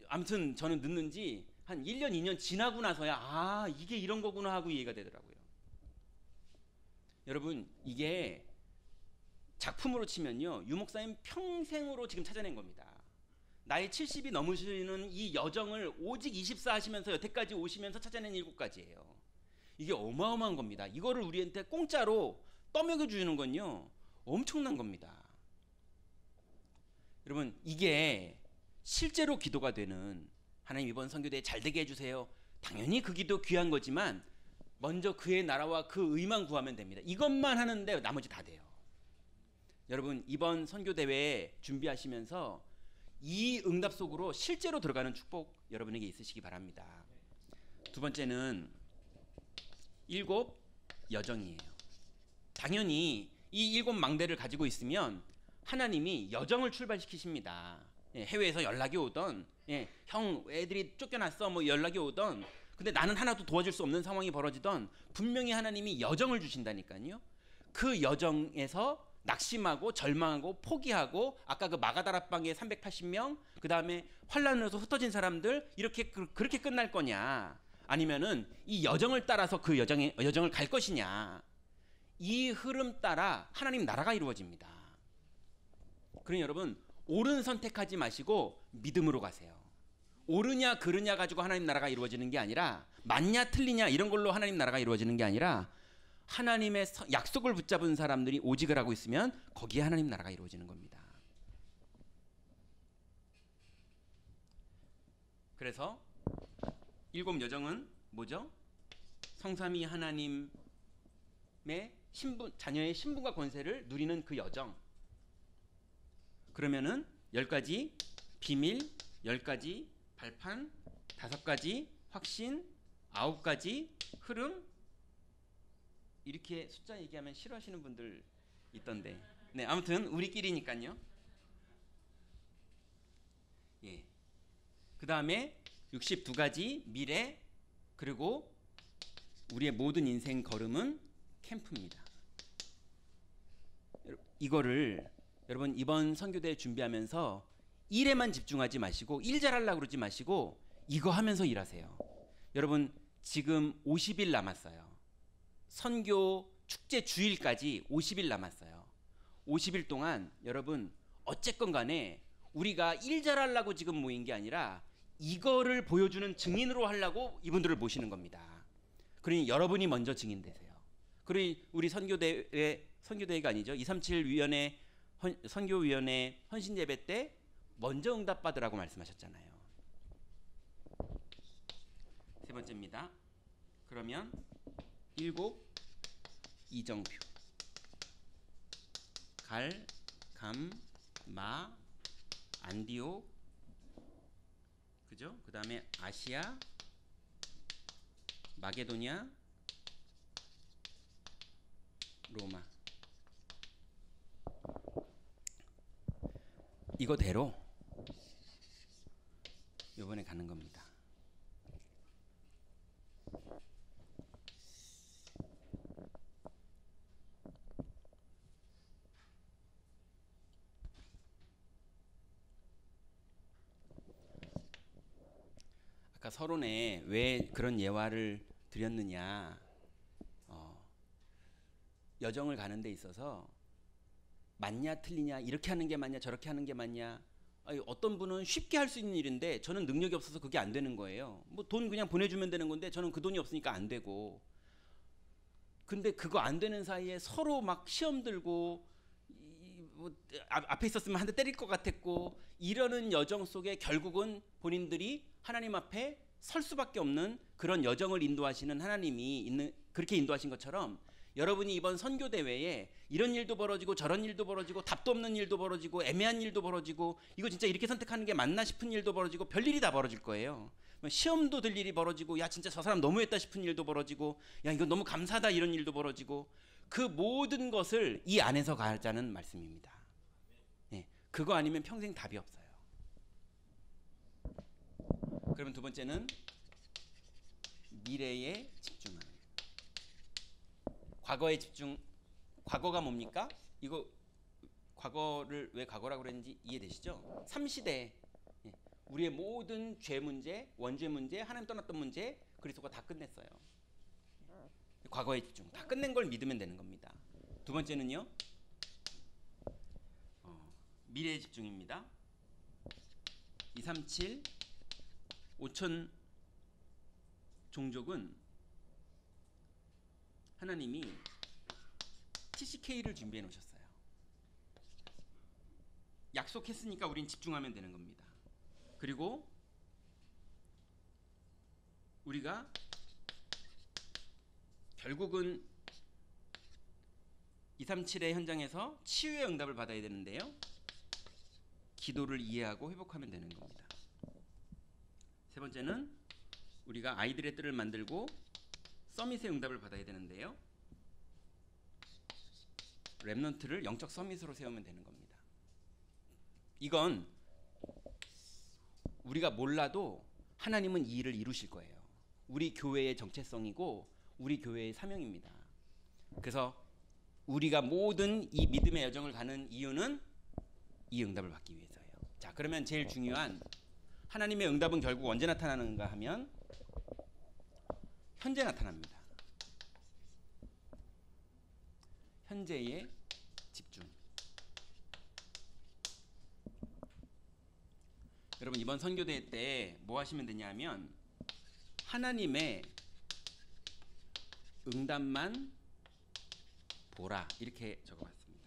아무튼 저는 늦는지 한 1년 2년 지나고 나서야 아 이게 이런 거구나 하고 이해가 되더라고요. 여러분 이게 작품으로 치면요 유목사님 평생으로 지금 찾아낸 겁니다. 나이 70이 넘으시는 이 여정을 오직 24 하시면서 여태까지 오시면서 찾아낸 7가지예요. 이게 어마어마한 겁니다. 이거를 우리한테 공짜로 떠먹여 주는 건요 엄청난 겁니다. 여러분 이게 실제로 기도가 되는, 하나님 이번 선교대회 잘 되게 해주세요, 당연히 그 기도 귀한 거지만 먼저 그의 나라와 그 의만 구하면 됩니다. 이것만 하는데 나머지 다 돼요. 여러분 이번 선교대회 준비하시면서 이 응답 속으로 실제로 들어가는 축복 여러분에게 있으시기 바랍니다. 두 번째는 7 여정이에요. 당연히 이 7망대를 가지고 있으면 하나님이 여정을 출발시키십니다. 예, 해외에서 연락이 오던, 예, 형 애들이 쫓겨났어 뭐 연락이 오던, 근데 나는 하나도 도와줄 수 없는 상황이 벌어지던 분명히 하나님이 여정을 주신다니까요. 그 여정에서 낙심하고 절망하고 포기하고, 아까 그 마가다락방의 380명, 그 다음에 환란으로서 흩어진 사람들, 이렇게 그렇게 끝날 거냐, 아니면은 이 여정을 따라서 그 여정을 갈 것이냐, 이 흐름 따라 하나님 나라가 이루어집니다. 그러니 여러분 옳은 선택하지 마시고 믿음으로 가세요. 옳으냐 그르냐 가지고 하나님 나라가 이루어지는 게 아니라, 맞냐 틀리냐 이런 걸로 하나님 나라가 이루어지는 게 아니라, 하나님의 약속을 붙잡은 사람들이 오직을 하고 있으면 거기에 하나님 나라가 이루어지는 겁니다. 그래서 일곱 여정은 뭐죠? 성삼위 하나님의 신분, 자녀의 신분과 권세를 누리는 그 여정. 그러면은 10가지 비밀, 10가지 발판, 5가지 확신, 9가지 흐름. 이렇게 숫자 얘기하면 싫어하시는 분들 있던데. 네, 아무튼 우리끼리니까요. 예. 그 다음에 62가지 미래, 그리고 우리의 모든 인생 걸음은 캠프입니다. 이거를 여러분 이번 선교대 준비하면서 일에만 집중하지 마시고 일 잘하려고 그러지 마시고 이거 하면서 일하세요. 여러분 지금 50일 남았어요. 선교 축제 주일까지 50일 남았어요. 50일 동안 여러분 어쨌건 간에 우리가 일 잘하려고 지금 모인 게 아니라 이거를 보여주는 증인으로 하려고 이분들을 모시는 겁니다. 그러니 여러분이 먼저 증인되세요. 그러니 우리 선교대회가 아니죠. 237 위원회 선교위원회 헌신 예배 때 먼저 응답받으라고 말씀하셨잖아요. 세 번째입니다. 그러면 7 이정표 갈, 감, 마, 안디옥, 그죠? 그 다음에 아시아, 마게도냐, 로마. 이거대로 이번에 가는 겁니다. 아까 서론에 왜 그런 예화를 드렸느냐, 여정을 가는 데 있어서 맞냐 틀리냐, 이렇게 하는 게 맞냐 저렇게 하는 게 맞냐. 아니, 어떤 분은 쉽게 할 수 있는 일인데 저는 능력이 없어서 그게 안 되는 거예요. 뭐 돈 그냥 보내주면 되는 건데 저는 그 돈이 없으니까 안 되고. 근데 그거 안 되는 사이에 서로 막 시험 들고 뭐 앞에 있었으면 한 대 때릴 것 같았고, 이러는 여정 속에 결국은 본인들이 하나님 앞에 설 수밖에 없는 그런 여정을 인도하시는 하나님이 있는, 그렇게 인도하신 것처럼 여러분이 이번 선교 대회에 이런 일도 벌어지고 저런 일도 벌어지고 답도 없는 일도 벌어지고 애매한 일도 벌어지고 이거 진짜 이렇게 선택하는 게 맞나 싶은 일도 벌어지고 별일이 다 벌어질 거예요. 시험도 들 일이 벌어지고, 야 진짜 저 사람 너무했다 싶은 일도 벌어지고, 야 이거 너무 감사하다 이런 일도 벌어지고, 그 모든 것을 이 안에서 가자는 말씀입니다. 네, 그거 아니면 평생 답이 없어요. 그러면 두 번째는 미래에 집중하는. 과거에 집중. 과거가 뭡니까? 이거 과거를 왜 과거라고 그랬는지 이해되시죠? 3시대 우리의 모든 죄 문제, 원죄 문제, 하나님 떠났던 문제, 그리스도가 다 끝냈어요. 과거에 집중. 다 끝낸 걸 믿으면 되는 겁니다. 두 번째는요, 미래에 집중입니다. 237 5천 종족은 하나님이 TCK를 준비해 놓으셨어요. 약속했으니까 우린 집중하면 되는 겁니다. 그리고 우리가 결국은 237의 현장에서 치유의 응답을 받아야 되는데요, 기도를 이해하고 회복하면 되는 겁니다. 세 번째는 우리가 아이들의 뜰을 만들고 서밋의 응답을 받아야 되는데요, 렘넌트를 영적 서밋으로 세우면 되는 겁니다. 이건 우리가 몰라도 하나님은 이 일을 이루실 거예요. 우리 교회의 정체성이고 우리 교회의 사명입니다. 그래서 우리가 모든 이 믿음의 여정을 가는 이유는 이 응답을 받기 위해서예요. 자, 그러면 제일 중요한 하나님의 응답은 결국 언제 나타나는가 하면 현재 나타납니다. 현재에 집중. 여러분 이번 선교대회 때 뭐 하시면 되냐면 하나님의 응답만 보라 이렇게 적어봤습니다.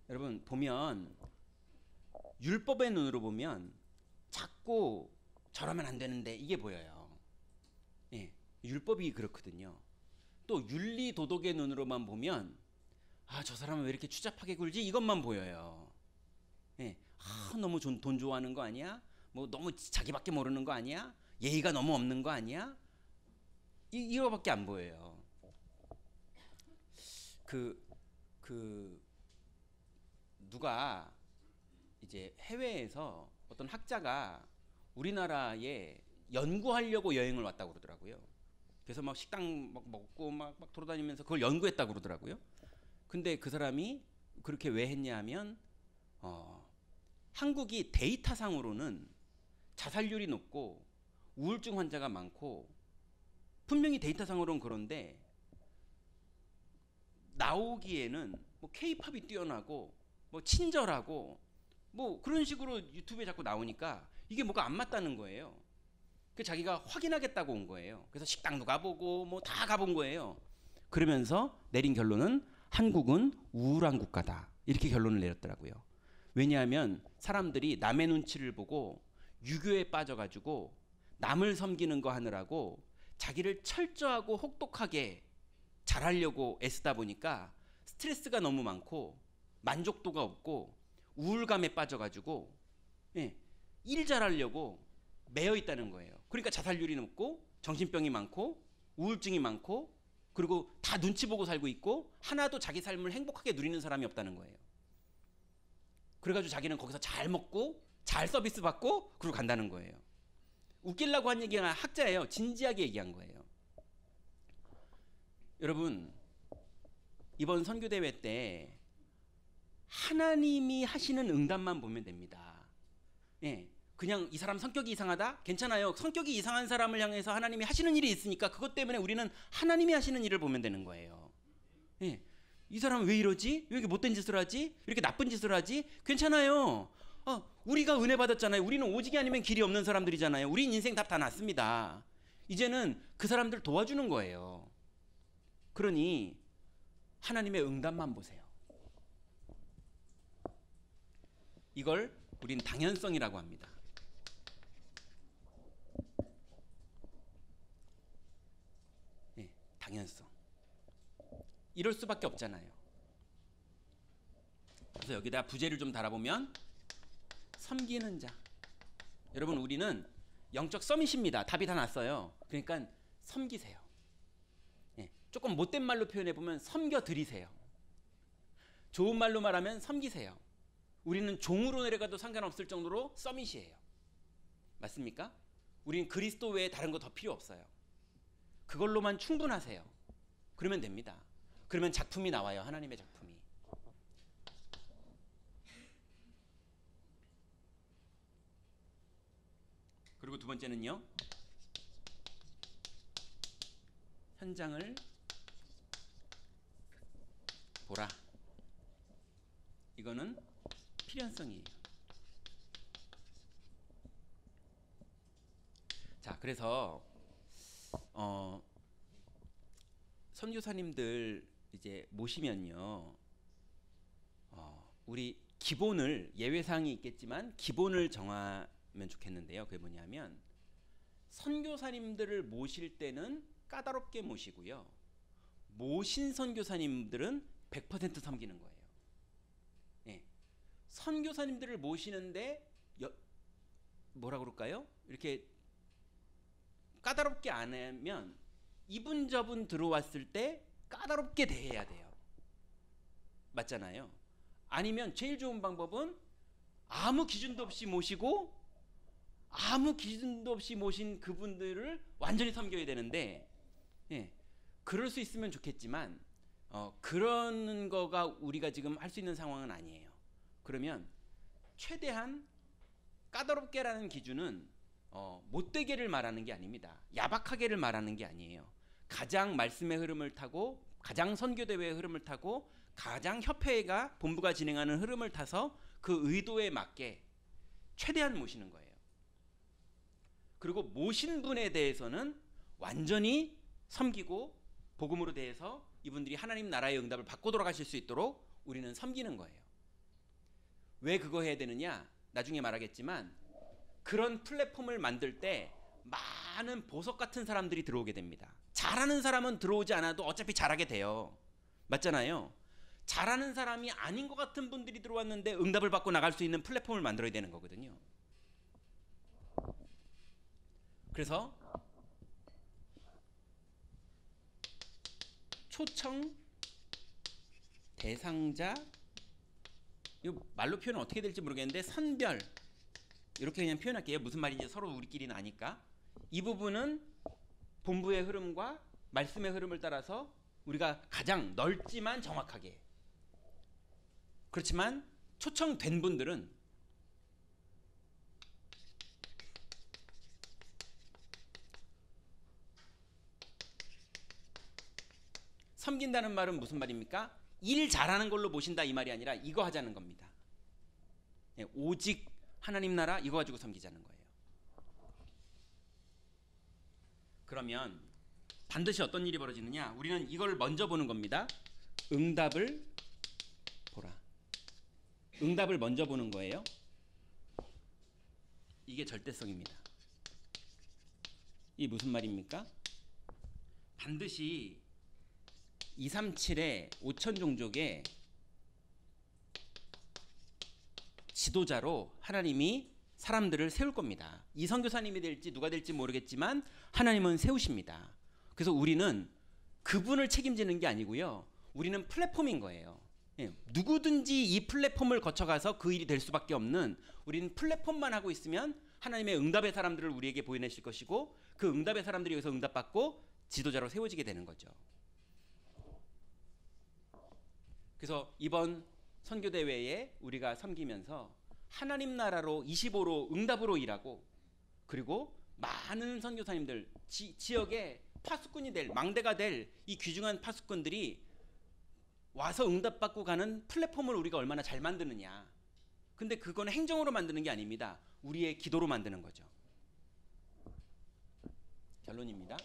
여러분 보면 율법의 눈으로 보면 자꾸 저러면 안 되는데 이게 보여요. 예, 율법이 그렇거든요. 또 윤리 도덕의 눈으로만 보면 저 사람은 왜 이렇게 추잡하게 굴지 이것만 보여요. 예, 너무 돈 좋아하는 거 아니야? 뭐 너무 자기밖에 모르는 거 아니야? 예의가 너무 없는 거 아니야? 이거밖에 안 보여요. 누가 이제 해외에서 어떤 학자가 우리나라에 연구하려고 여행을 왔다고 그러더라고요. 그래서 막 식당 막 먹고 막 돌아다니면서 그걸 연구했다고 그러더라고요. 근데 그 사람이 그렇게 왜 했냐 하면 한국이 데이터상으로는 자살률이 높고 우울증 환자가 많고 분명히 데이터상으로는 그런데 나오기에는 뭐 K-팝이 뛰어나고 뭐 친절하고 뭐 그런 식으로 유튜브에 자꾸 나오니까 이게 뭐가 안 맞다는 거예요. 그 자기가 확인하겠다고 온 거예요. 그래서 식당도 가보고 뭐 다 가본 거예요. 그러면서 내린 결론은 한국은 우울한 국가다 이렇게 결론을 내렸더라고요. 왜냐하면 사람들이 남의 눈치를 보고 유교에 빠져가지고 남을 섬기는 거 하느라고 자기를 철저하고 혹독하게 잘하려고 애쓰다 보니까 스트레스가 너무 많고 만족도가 없고 우울감에 빠져가지고 일 잘하려고 매여 있다는 거예요. 그러니까 자살률이 높고 정신병이 많고 우울증이 많고 그리고 다 눈치 보고 살고 있고 하나도 자기 삶을 행복하게 누리는 사람이 없다는 거예요. 그래가지고 자기는 거기서 잘 먹고 잘 서비스 받고 그러고 간다는 거예요. 웃기려고 한 얘기가 학자예요. 진지하게 얘기한 거예요. 여러분 이번 선교대회 때 하나님이 하시는 응답만 보면 됩니다. 그냥 이 사람 성격이 이상하다? 괜찮아요. 성격이 이상한 사람을 향해서 하나님이 하시는 일이 있으니까 그것 때문에 우리는 하나님이 하시는 일을 보면 되는 거예요. 이 사람은 왜 이러지? 왜 이렇게 못된 짓을 하지? 왜 이렇게 나쁜 짓을 하지? 괜찮아요. 우리가 은혜 받았잖아요. 우리는 오직이 아니면 길이 없는 사람들이잖아요. 우린 인생 답 다 났습니다. 이제는 그 사람들 도와주는 거예요. 그러니 하나님의 응답만 보세요. 이걸 우린 당연성이라고 합니다. 당연성. 이럴 수밖에 없잖아요. 그래서 여기다 부제를 좀 달아보면 섬기는 자. 여러분 우리는 영적 서밋입니다. 답이 다 났어요. 그러니까 섬기세요. 조금 못된 말로 표현해보면 섬겨드리세요. 좋은 말로 말하면 섬기세요. 우리는 종으로 내려가도 상관없을 정도로 서밋이에요. 맞습니까? 우리는 그리스도 외에 다른 거 더 필요 없어요. 그걸로만 충분하세요. 그러면 됩니다. 그러면 작품이 나와요. 하나님의 작품이. 그리고 두 번째는요. 현장을 보라. 이거는 필연성이에요. 자, 그래서 선교사님들 이제 모시면요, 우리 기본을 예외사항이 있겠지만 기본을 정하면 좋겠는데요. 그게 뭐냐면 선교사님들을 모실 때는 까다롭게 모시고요. 모신 선교사님들은 100% 섬기는 거예요. 선교사님들을 모시는데 뭐라 그럴까요? 이렇게 까다롭게 안 하면 이분 저분 들어왔을 때 까다롭게 대해야 돼요. 맞잖아요. 아니면 제일 좋은 방법은 아무 기준도 없이 모시고 아무 기준도 없이 모신 그분들을 완전히 섬겨야 되는데 그럴 수 있으면 좋겠지만 그런 거가 우리가 지금 할 수 있는 상황은 아니에요. 그러면 최대한 까다롭게라는 기준은 못되게를 말하는 게 아닙니다. 야박하게를 말하는 게 아니에요. 가장 말씀의 흐름을 타고 가장 선교대회의 흐름을 타고 가장 협회가 본부가 진행하는 흐름을 타서 그 의도에 맞게 최대한 모시는 거예요. 그리고 모신 분에 대해서는 완전히 섬기고 복음으로 대해서 이분들이 하나님 나라의 응답을 받고 돌아가실 수 있도록 우리는 섬기는 거예요. 왜 그거 해야 되느냐? 나중에 말하겠지만 그런 플랫폼을 만들 때 많은 보석 같은 사람들이 들어오게 됩니다. 잘하는 사람은 들어오지 않아도 어차피 잘하게 돼요. 맞잖아요. 잘하는 사람이 아닌 것 같은 분들이 들어왔는데 응답을 받고 나갈 수 있는 플랫폼을 만들어야 되는 거거든요. 그래서 초청 대상자, 이거 말로 표현은 어떻게 될지 모르겠는데 선별, 이렇게 그냥 표현할게요. 무슨 말인지 서로 우리끼리는 아니까. 이 부분은 본부의 흐름과 말씀의 흐름을 따라서 우리가 가장 넓지만 정확하게. 그렇지만 초청된 분들은 섬긴다는 말은 무슨 말입니까? 일 잘하는 걸로 모신다 이 말이 아니라 이거 하자는 겁니다. 오직 하나님 나라 이거 가지고 섬기자는 거예요. 그러면 반드시 어떤 일이 벌어지느냐? 우리는 이걸 먼저 보는 겁니다. 응답을 보라. 응답을 먼저 보는 거예요. 이게 절대성입니다. 이게 무슨 말입니까? 반드시 237의 5천 종족의 지도자로 하나님이 사람들을 세울 겁니다. 이 선교사님이 될지 누가 될지 모르겠지만 하나님은 세우십니다. 그래서 우리는 그분을 책임지는 게 아니고요. 우리는 플랫폼인 거예요. 누구든지 이 플랫폼을 거쳐가서 그 일이 될 수밖에 없는, 우리는 플랫폼만 하고 있으면 하나님의 응답의 사람들을 우리에게 보여내실 것이고 그 응답의 사람들이 여기서 응답받고 지도자로 세워지게 되는 거죠. 그래서 이번 선교대회에 우리가 섬기면서 하나님 나라로 25로 응답으로 일하고, 그리고 많은 선교사님들, 지역의 파수꾼이 될, 망대가 될 이 귀중한 파수꾼들이 와서 응답받고 가는 플랫폼을 우리가 얼마나 잘 만드느냐. 근데 그건 행정으로 만드는 게 아닙니다. 우리의 기도로 만드는 거죠. 결론입니다.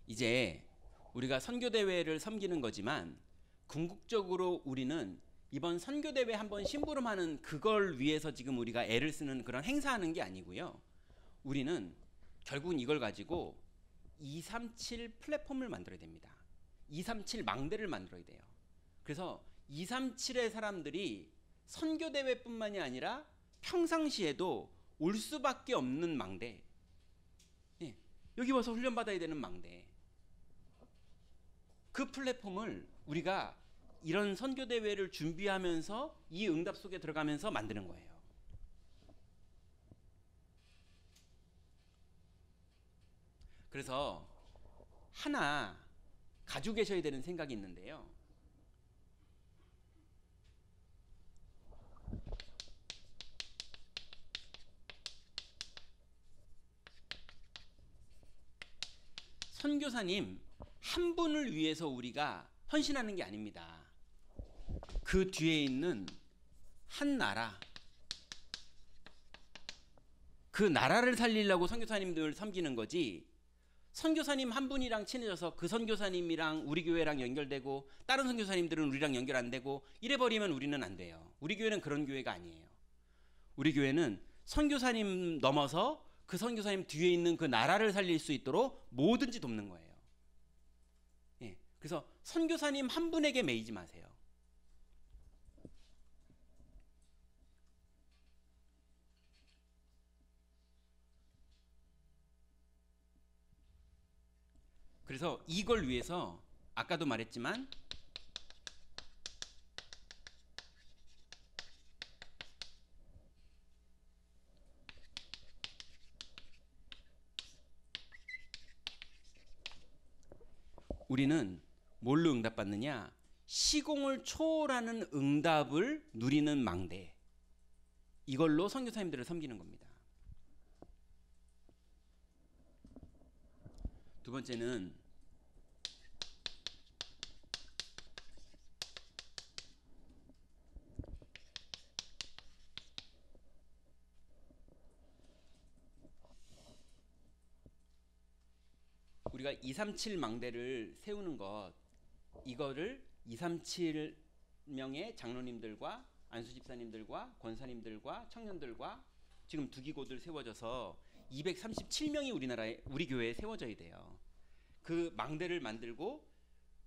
이제 우리가 선교대회를 섬기는 거지만 궁극적으로 우리는 이번 선교대회 한번 심부름하는 그걸 위해서 지금 우리가 애를 쓰는 그런 행사하는 게 아니고요. 우리는 결국은 이걸 가지고 237 플랫폼을 만들어야 됩니다. 237 망대를 만들어야 돼요. 그래서 237의 사람들이 선교대회뿐만이 아니라 평상시에도 올 수밖에 없는 망대, 여기 와서 훈련받아야 되는 망대, 그 플랫폼을 우리가 이런 선교대회를 준비하면서 이 응답 속에 들어가면서 만드는 거예요. 그래서 하나 가지고 계셔야 되는 생각이 있는데요. 선교사님 한 분을 위해서 우리가 헌신하는 게 아닙니다. 그 뒤에 있는 한 나라, 그 나라를 살리려고 선교사님들을 섬기는 거지, 선교사님 한 분이랑 친해져서 그 선교사님이랑 우리 교회랑 연결되고 다른 선교사님들은 우리랑 연결 안 되고 이래버리면 우리는 안 돼요. 우리 교회는 그런 교회가 아니에요. 우리 교회는 선교사님 넘어서 그 선교사님 뒤에 있는 그 나라를 살릴 수 있도록 뭐든지 돕는 거예요. 그래서 선교사님 한 분에게 매이지 마세요. 그래서 이걸 위해서 아까도 말했지만 우리는 뭘로 응답받느냐? 시공을 초월하는 응답을 누리는 망대, 이걸로 선교사님들을 섬기는 겁니다. 두 번째는 우리가 237 망대를 세우는 것, 이거를 237명의 장로님들과 안수 집사님들과 권사님들과 청년들과 지금 두기고들 세워져서 237명이 우리 교회에 세워져야 돼요. 그 망대를 만들고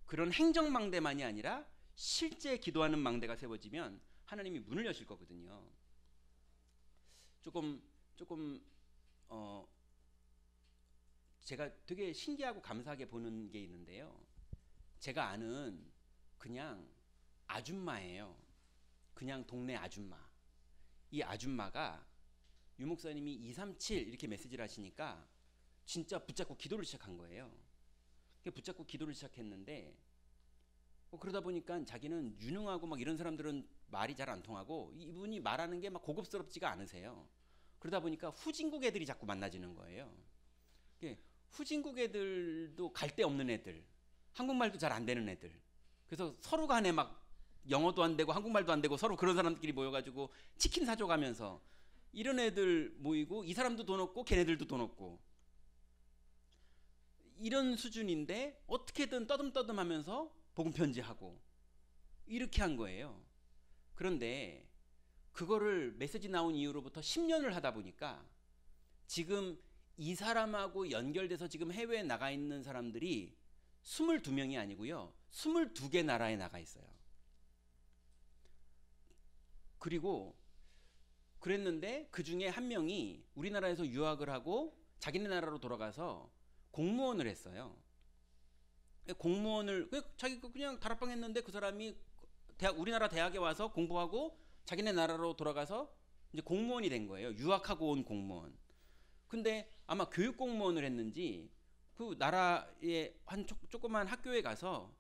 그런 행정 망대만이 아니라 실제 기도하는 망대가 세워지면 하나님이 문을 여실 거거든요. 조금 제가 되게 신기하고 감사하게 보는 게 있는데요. 제가 아는 그냥 아줌마예요. 그냥 동네 아줌마. 이 아줌마가 유 목사님이 237 이렇게 메시지를 하시니까 진짜 붙잡고 기도를 시작한 거예요. 붙잡고 기도를 시작했는데 그러다 보니까 자기는 유능하고 막 이런 사람들은 말이 잘 안 통하고 이분이 말하는 게 막 고급스럽지가 않으세요. 그러다 보니까 후진국 애들이 자꾸 만나지는 거예요. 후진국 애들도 갈 데 없는 애들, 한국말도 잘 안 되는 애들. 그래서 서로 간에 막 영어도 안 되고 한국말도 안 되고 서로 그런 사람들끼리 모여가지고 치킨 사줘가면서 이런 애들 모이고 이 사람도 돈 없고 걔네들도 돈 없고 이런 수준인데 어떻게든 떠듬떠듬하면서 복음 편지하고 이렇게 한 거예요. 그런데 그거를 메시지 나온 이후로부터 10년을 하다 보니까 지금 이 사람하고 연결돼서 지금 해외에 나가 있는 사람들이 22명이 아니고요. 22개 나라에 나가 있어요. 그리고 그랬는데 그 중에 한 명이 우리나라에서 유학을 하고 자기네 나라로 돌아가서 공무원을 했어요. 공무원을 자기 그냥 다락방 했는데 그 사람이 우리나라 대학에 와서 공부하고 자기네 나라로 돌아가서 이제 공무원이 된 거예요. 유학하고 온 공무원. 근데 아마 교육 공무원을 했는지 그 나라의 한 조그만 학교에 가서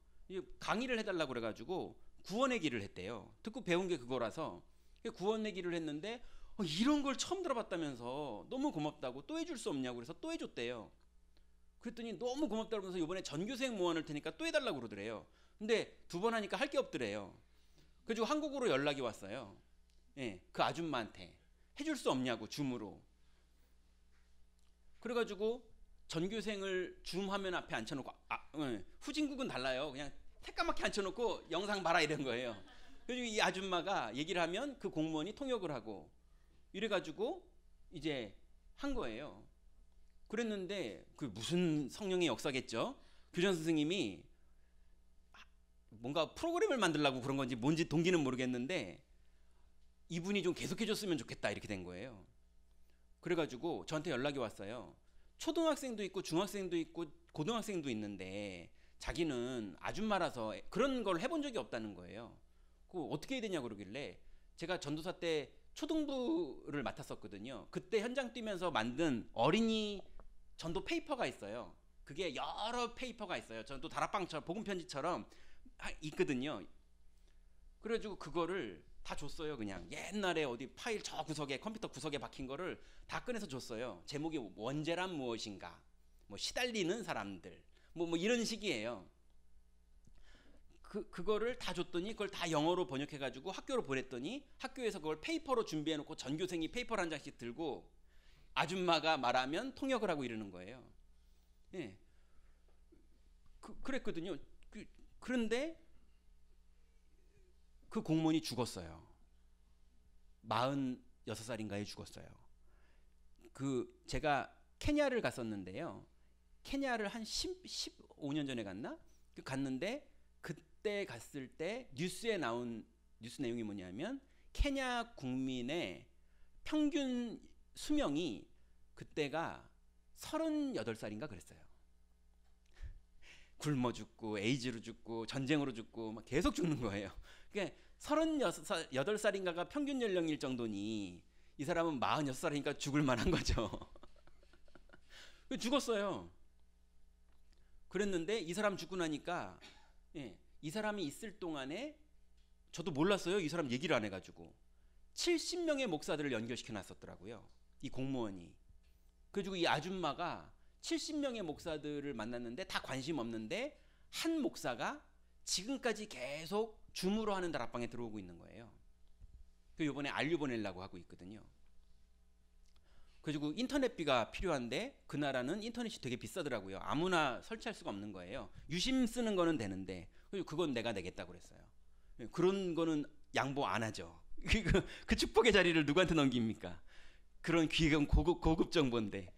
강의를 해달라고 그래가지고 구원회기를 했대요. 듣고 배운 게 그거라서 구원회기를 했는데 이런 걸 처음 들어봤다면서 너무 고맙다고 또 해줄 수 없냐고 그래서 또 해줬대요. 그랬더니 너무 고맙다고 그러면서 이번에 전교생 모아놓을 테니까 또 해달라고 그러더래요. 근데 두 번 하니까 할 게 없더래요. 그래가지고 한국으로 연락이 왔어요. 예, 그 아줌마한테 해줄 수 없냐고 줌으로. 그래가지고 전교생을 줌 화면 앞에 앉혀놓고 후진국은 달라요. 그냥 새까맣게 앉혀놓고 영상 봐라 이런 거예요. 그래서 이 아줌마가 얘기를 하면 그 공무원이 통역을 하고 이래가지고 이제 한 거예요. 그랬는데 그 무슨 성령의 역사겠죠. 교장 선생님이 뭔가 프로그램을 만들려고 그런 건지 뭔지 동기는 모르겠는데 이분이 좀 계속해줬으면 좋겠다 이렇게 된 거예요. 그래가지고 저한테 연락이 왔어요. 초등학생도 있고 중학생도 있고 고등학생도 있는데 자기는 아줌마라서 그런 걸 해본 적이 없다는 거예요. 그 어떻게 해야 되냐고 그러길래 제가 전도사 때 초등부를 맡았었거든요. 그때 현장 뛰면서 만든 어린이 전도 페이퍼가 있어요. 그게 여러 페이퍼가 있어요. 전도 다락방처럼 복음 편지처럼 있거든요. 그래가지고 그거를 다 줬어요. 그냥 옛날에 어디 파일 저 구석에 컴퓨터 구석에 박힌 거를 다 꺼내서 줬어요. 제목이 원죄란 무엇인가, 뭐 시달리는 사람들, 뭐 이런 식이에요. 그거를 다 줬더니 그걸 다 영어로 번역해가지고 학교로 보냈더니 학교에서 그걸 페이퍼로 준비해놓고 전교생이 페이퍼를 한 장씩 들고 아줌마가 말하면 통역을 하고 이러는 거예요. 예, 그랬거든요. 그런데 그 공무원이 죽었어요. 46살인가에 죽었어요. 제가 케냐를 갔었는데요. 케냐를 한 15년 전에 갔나? 갔는데 그때 갔을 때 뉴스에 나온 뉴스 내용이 뭐냐면 케냐 국민의 평균 수명이 그때가 38살인가 그랬어요. 굶어 죽고 에이즈로 죽고 전쟁으로 죽고 막 계속 죽는 거예요. 그러니까 38살인가가 평균 연령일 정도니 이 사람은 46살이니까 죽을 만한 거죠. 죽었어요. 그랬는데 이 사람 죽고 나니까 이 사람이 있을 동안에 저도 몰랐어요. 이 사람 얘기를 안 해가지고 70명의 목사들을 연결시켜 놨었더라고요. 이 공무원이. 그래가지고 이 아줌마가 70명의 목사들을 만났는데 다 관심 없는데 한 목사가 지금까지 계속 줌으로 하는 다락방에 들어오고 있는 거예요. 그 이번에 알류 보내려고 하고 있거든요. 그리고 인터넷비가 필요한데 그 나라는 인터넷이 되게 비싸더라고요. 아무나 설치할 수가 없는 거예요. 유심 쓰는 거는 되는데 그건 내가 내겠다고 그랬어요. 그런 거는 양보 안 하죠. 그 축복의 자리를 누구한테 넘깁니까? 그런 귀한 고급 정보인데.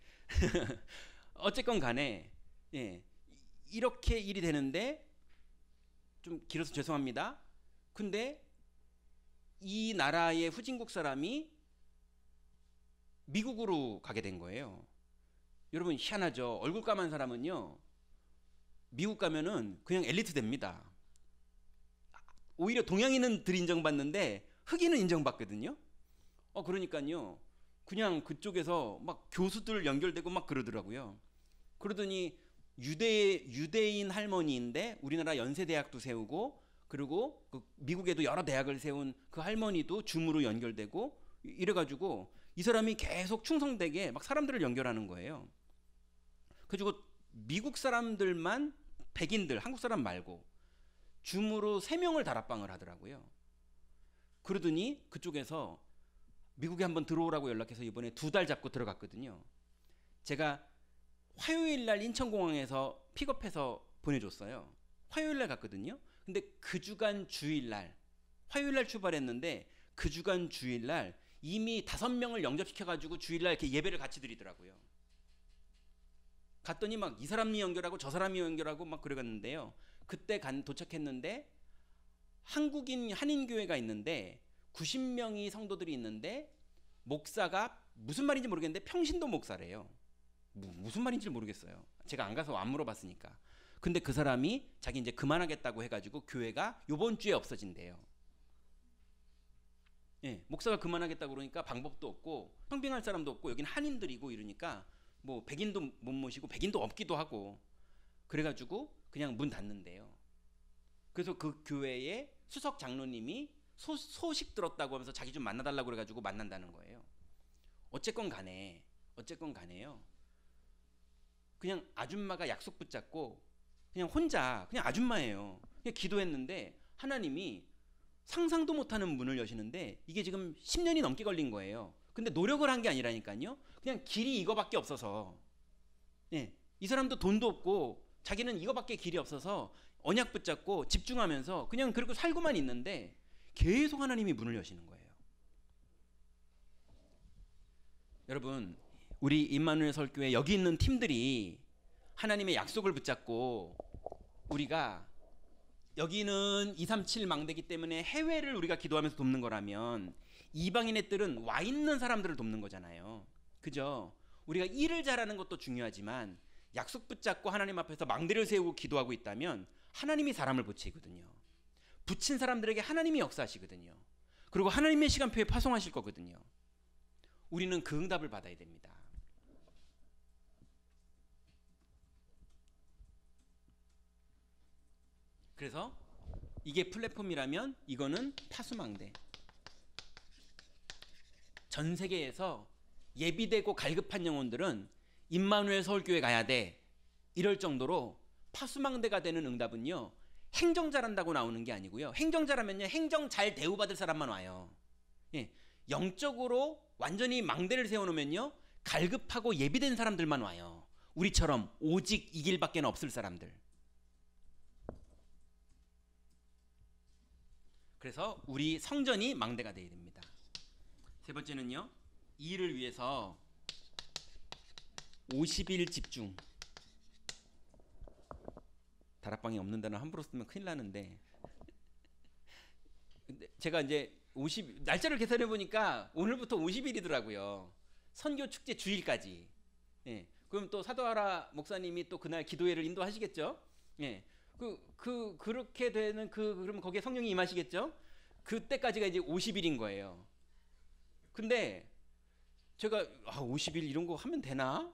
어쨌건 간에 예, 이렇게 일이 되는데 좀 길어서 죄송합니다. 근데 이 나라의 후진국 사람이 미국으로 가게 된 거예요. 여러분 희한하죠. 얼굴 까만 사람은요 미국 가면은 그냥 엘리트 됩니다. 오히려 동양인은 덜 인정받는데 흑인은 인정받거든요. 그러니까요 그냥 그쪽에서 막 교수들 연결되고 막 그러더라고요. 그러더니 유대인 할머니인데 우리나라 연세대학도 세우고 그리고 그 미국에도 여러 대학을 세운 그 할머니도 줌으로 연결되고 이래가지고 이 사람이 계속 충성되게 막 사람들을 연결하는 거예요. 그리고 미국 사람들만 백인들 한국 사람 말고 줌으로 3명을 다락방을 하더라고요. 그러더니 그쪽에서 미국에 한번 들어오라고 연락해서 이번에 2달 잡고 들어갔거든요. 제가 화요일 날 인천공항에서 픽업해서 보내줬어요. 화요일 날 갔거든요. 근데 그 주간 주일 날 화요일 날 출발했는데 그 주간 주일 날 이미 5명을 영접시켜가지고 주일날 이렇게 예배를 같이 드리더라고요. 갔더니 막 이 사람이 연결하고 저 사람이 연결하고 막 그래갔는데요. 그때 도착했는데 한국인 한인교회가 있는데 90명이 성도들이 있는데 목사가 무슨 말인지 모르겠는데 평신도 목사래요. 무슨 말인지 모르겠어요. 제가 안 가서 안 물어봤으니까. 근데 그 사람이 자기 이제 그만하겠다고 해가지고 교회가 요번 주에 없어진대요. 예, 목사가 그만하겠다고 그러니까 방법도 없고 평빙할 사람도 없고 여긴 한인들이고 이러니까 뭐 백인도 못 모시고 백인도 없기도 하고 그래가지고 그냥 문 닫는데요. 그래서 그 교회의 수석 장로님이 소식 들었다고 하면서 자기 좀 만나달라고 그래가지고 만난다는 거예요. 어쨌건 간에요. 그냥 아줌마가 약속 붙잡고 그냥 혼자 그냥 아줌마예요. 그냥 기도했는데 하나님이 상상도 못하는 문을 여시는데 이게 지금 10년이 넘게 걸린 거예요. 근데 노력을 한 게 아니라니까요. 그냥 길이 이거밖에 없어서 예, 이 사람도 돈도 없고 자기는 이거밖에 길이 없어서 언약 붙잡고 집중하면서 그냥 그렇게 살고만 있는데 계속 하나님이 문을 여시는 거예요. 여러분 우리 임마누엘 설교회 여기 있는 팀들이 하나님의 약속을 붙잡고 우리가 여기는 237 망대기 때문에 해외를 우리가 기도하면서 돕는 거라면 이방인의 뜰은 와 있는 사람들을 돕는 거잖아요. 그죠? 우리가 일을 잘하는 것도 중요하지만 약속 붙잡고 하나님 앞에서 망대를 세우고 기도하고 있다면 하나님이 사람을 붙이거든요. 붙인 사람들에게 하나님이 역사하시거든요. 그리고 하나님의 시간표에 파송하실 거거든요. 우리는 그 응답을 받아야 됩니다. 그래서 이게 플랫폼이라면 이거는 파수망대. 전 세계에서 예비되고 갈급한 영혼들은 임마누엘 서울교회 가야 돼. 이럴 정도로 파수망대가 되는 응답은요. 행정 잘한다고 나오는 게 아니고요. 행정 잘하면요. 행정 잘 대우받을 사람만 와요. 예, 영적으로 완전히 망대를 세워놓으면요. 갈급하고 예비된 사람들만 와요. 우리처럼 오직 이 길밖에 없을 사람들. 그래서 우리 성전이 망대가 되어야 됩니다. 세 번째는요. 이 일을 위해서 50일 집중. 다락방이 없는 데는 함부로 쓰면 큰일 나는데 근데 제가 이제 날짜를 계산해 보니까 오늘부터 50일이더라고요. 선교 축제 주일까지. 예. 그럼 또 사도하라 목사님이 또 그날 기도회를 인도하시겠죠? 예. 그렇게 되는 그러면 거기에 성령이 임하시겠죠? 그때까지가 이제 50일인 거예요. 근데 제가 50일 이런 거 하면 되나?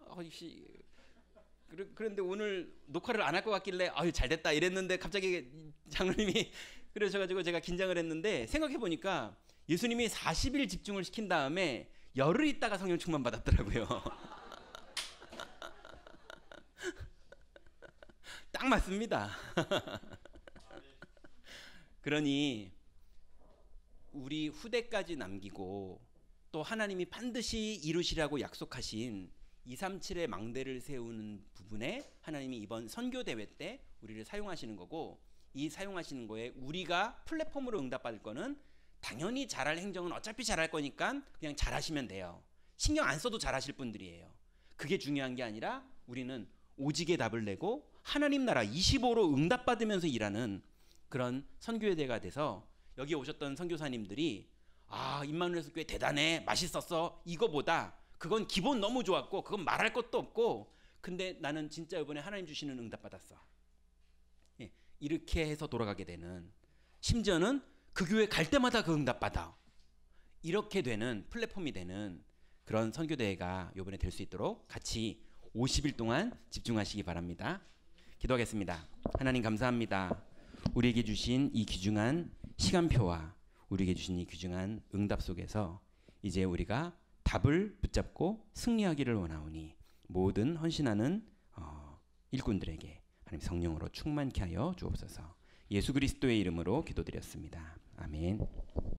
그런데 오늘 녹화를 안 할 것 같길래 잘 됐다 이랬는데 갑자기 장로님이 그러셔가지고 제가 긴장을 했는데 생각해 보니까 예수님이 40일 집중을 시킨 다음에 열흘 있다가 성령 충만 받았더라고요. 딱 맞습니다. 그러니 우리 후대까지 남기고 또 하나님이 반드시 이루시라고 약속하신 237의 망대를 세우는 부분에 하나님이 이번 선교 대회 때 우리를 사용하시는 거고, 이 사용하시는 거에 우리가 플랫폼으로 응답받을 거는 당연히 잘할 행정은 어차피 잘할 거니까 그냥 잘하시면 돼요. 신경 안 써도 잘하실 분들이에요. 그게 중요한 게 아니라 우리는 오직의 답을 내고 하나님 나라 25로 응답받으면서 일하는 그런 선교회대가 돼서, 여기 오셨던 선교사님들이 임마누엘 교회 대단해, 맛있었어, 이거보다 그건 기본 너무 좋았고 그건 말할 것도 없고, 근데 나는 진짜 이번에 하나님 주시는 응답 받았어, 예, 이렇게 해서 돌아가게 되는, 심지어는 그 교회 갈 때마다 그 응답 받아, 이렇게 되는 플랫폼이 되는 그런 선교대회가 이번에 될 수 있도록 같이 50일 동안 집중하시기 바랍니다. 기도하겠습니다. 하나님 감사합니다. 우리에게 주신 이 귀중한 시간표와 우리에게 주신 이 귀중한 응답 속에서 이제 우리가 답을 붙잡고 승리하기를 원하오니 모든 헌신하는 일꾼들에게 하나님 성령으로 충만케 하여 주옵소서. 예수 그리스도의 이름으로 기도드렸습니다. 아멘.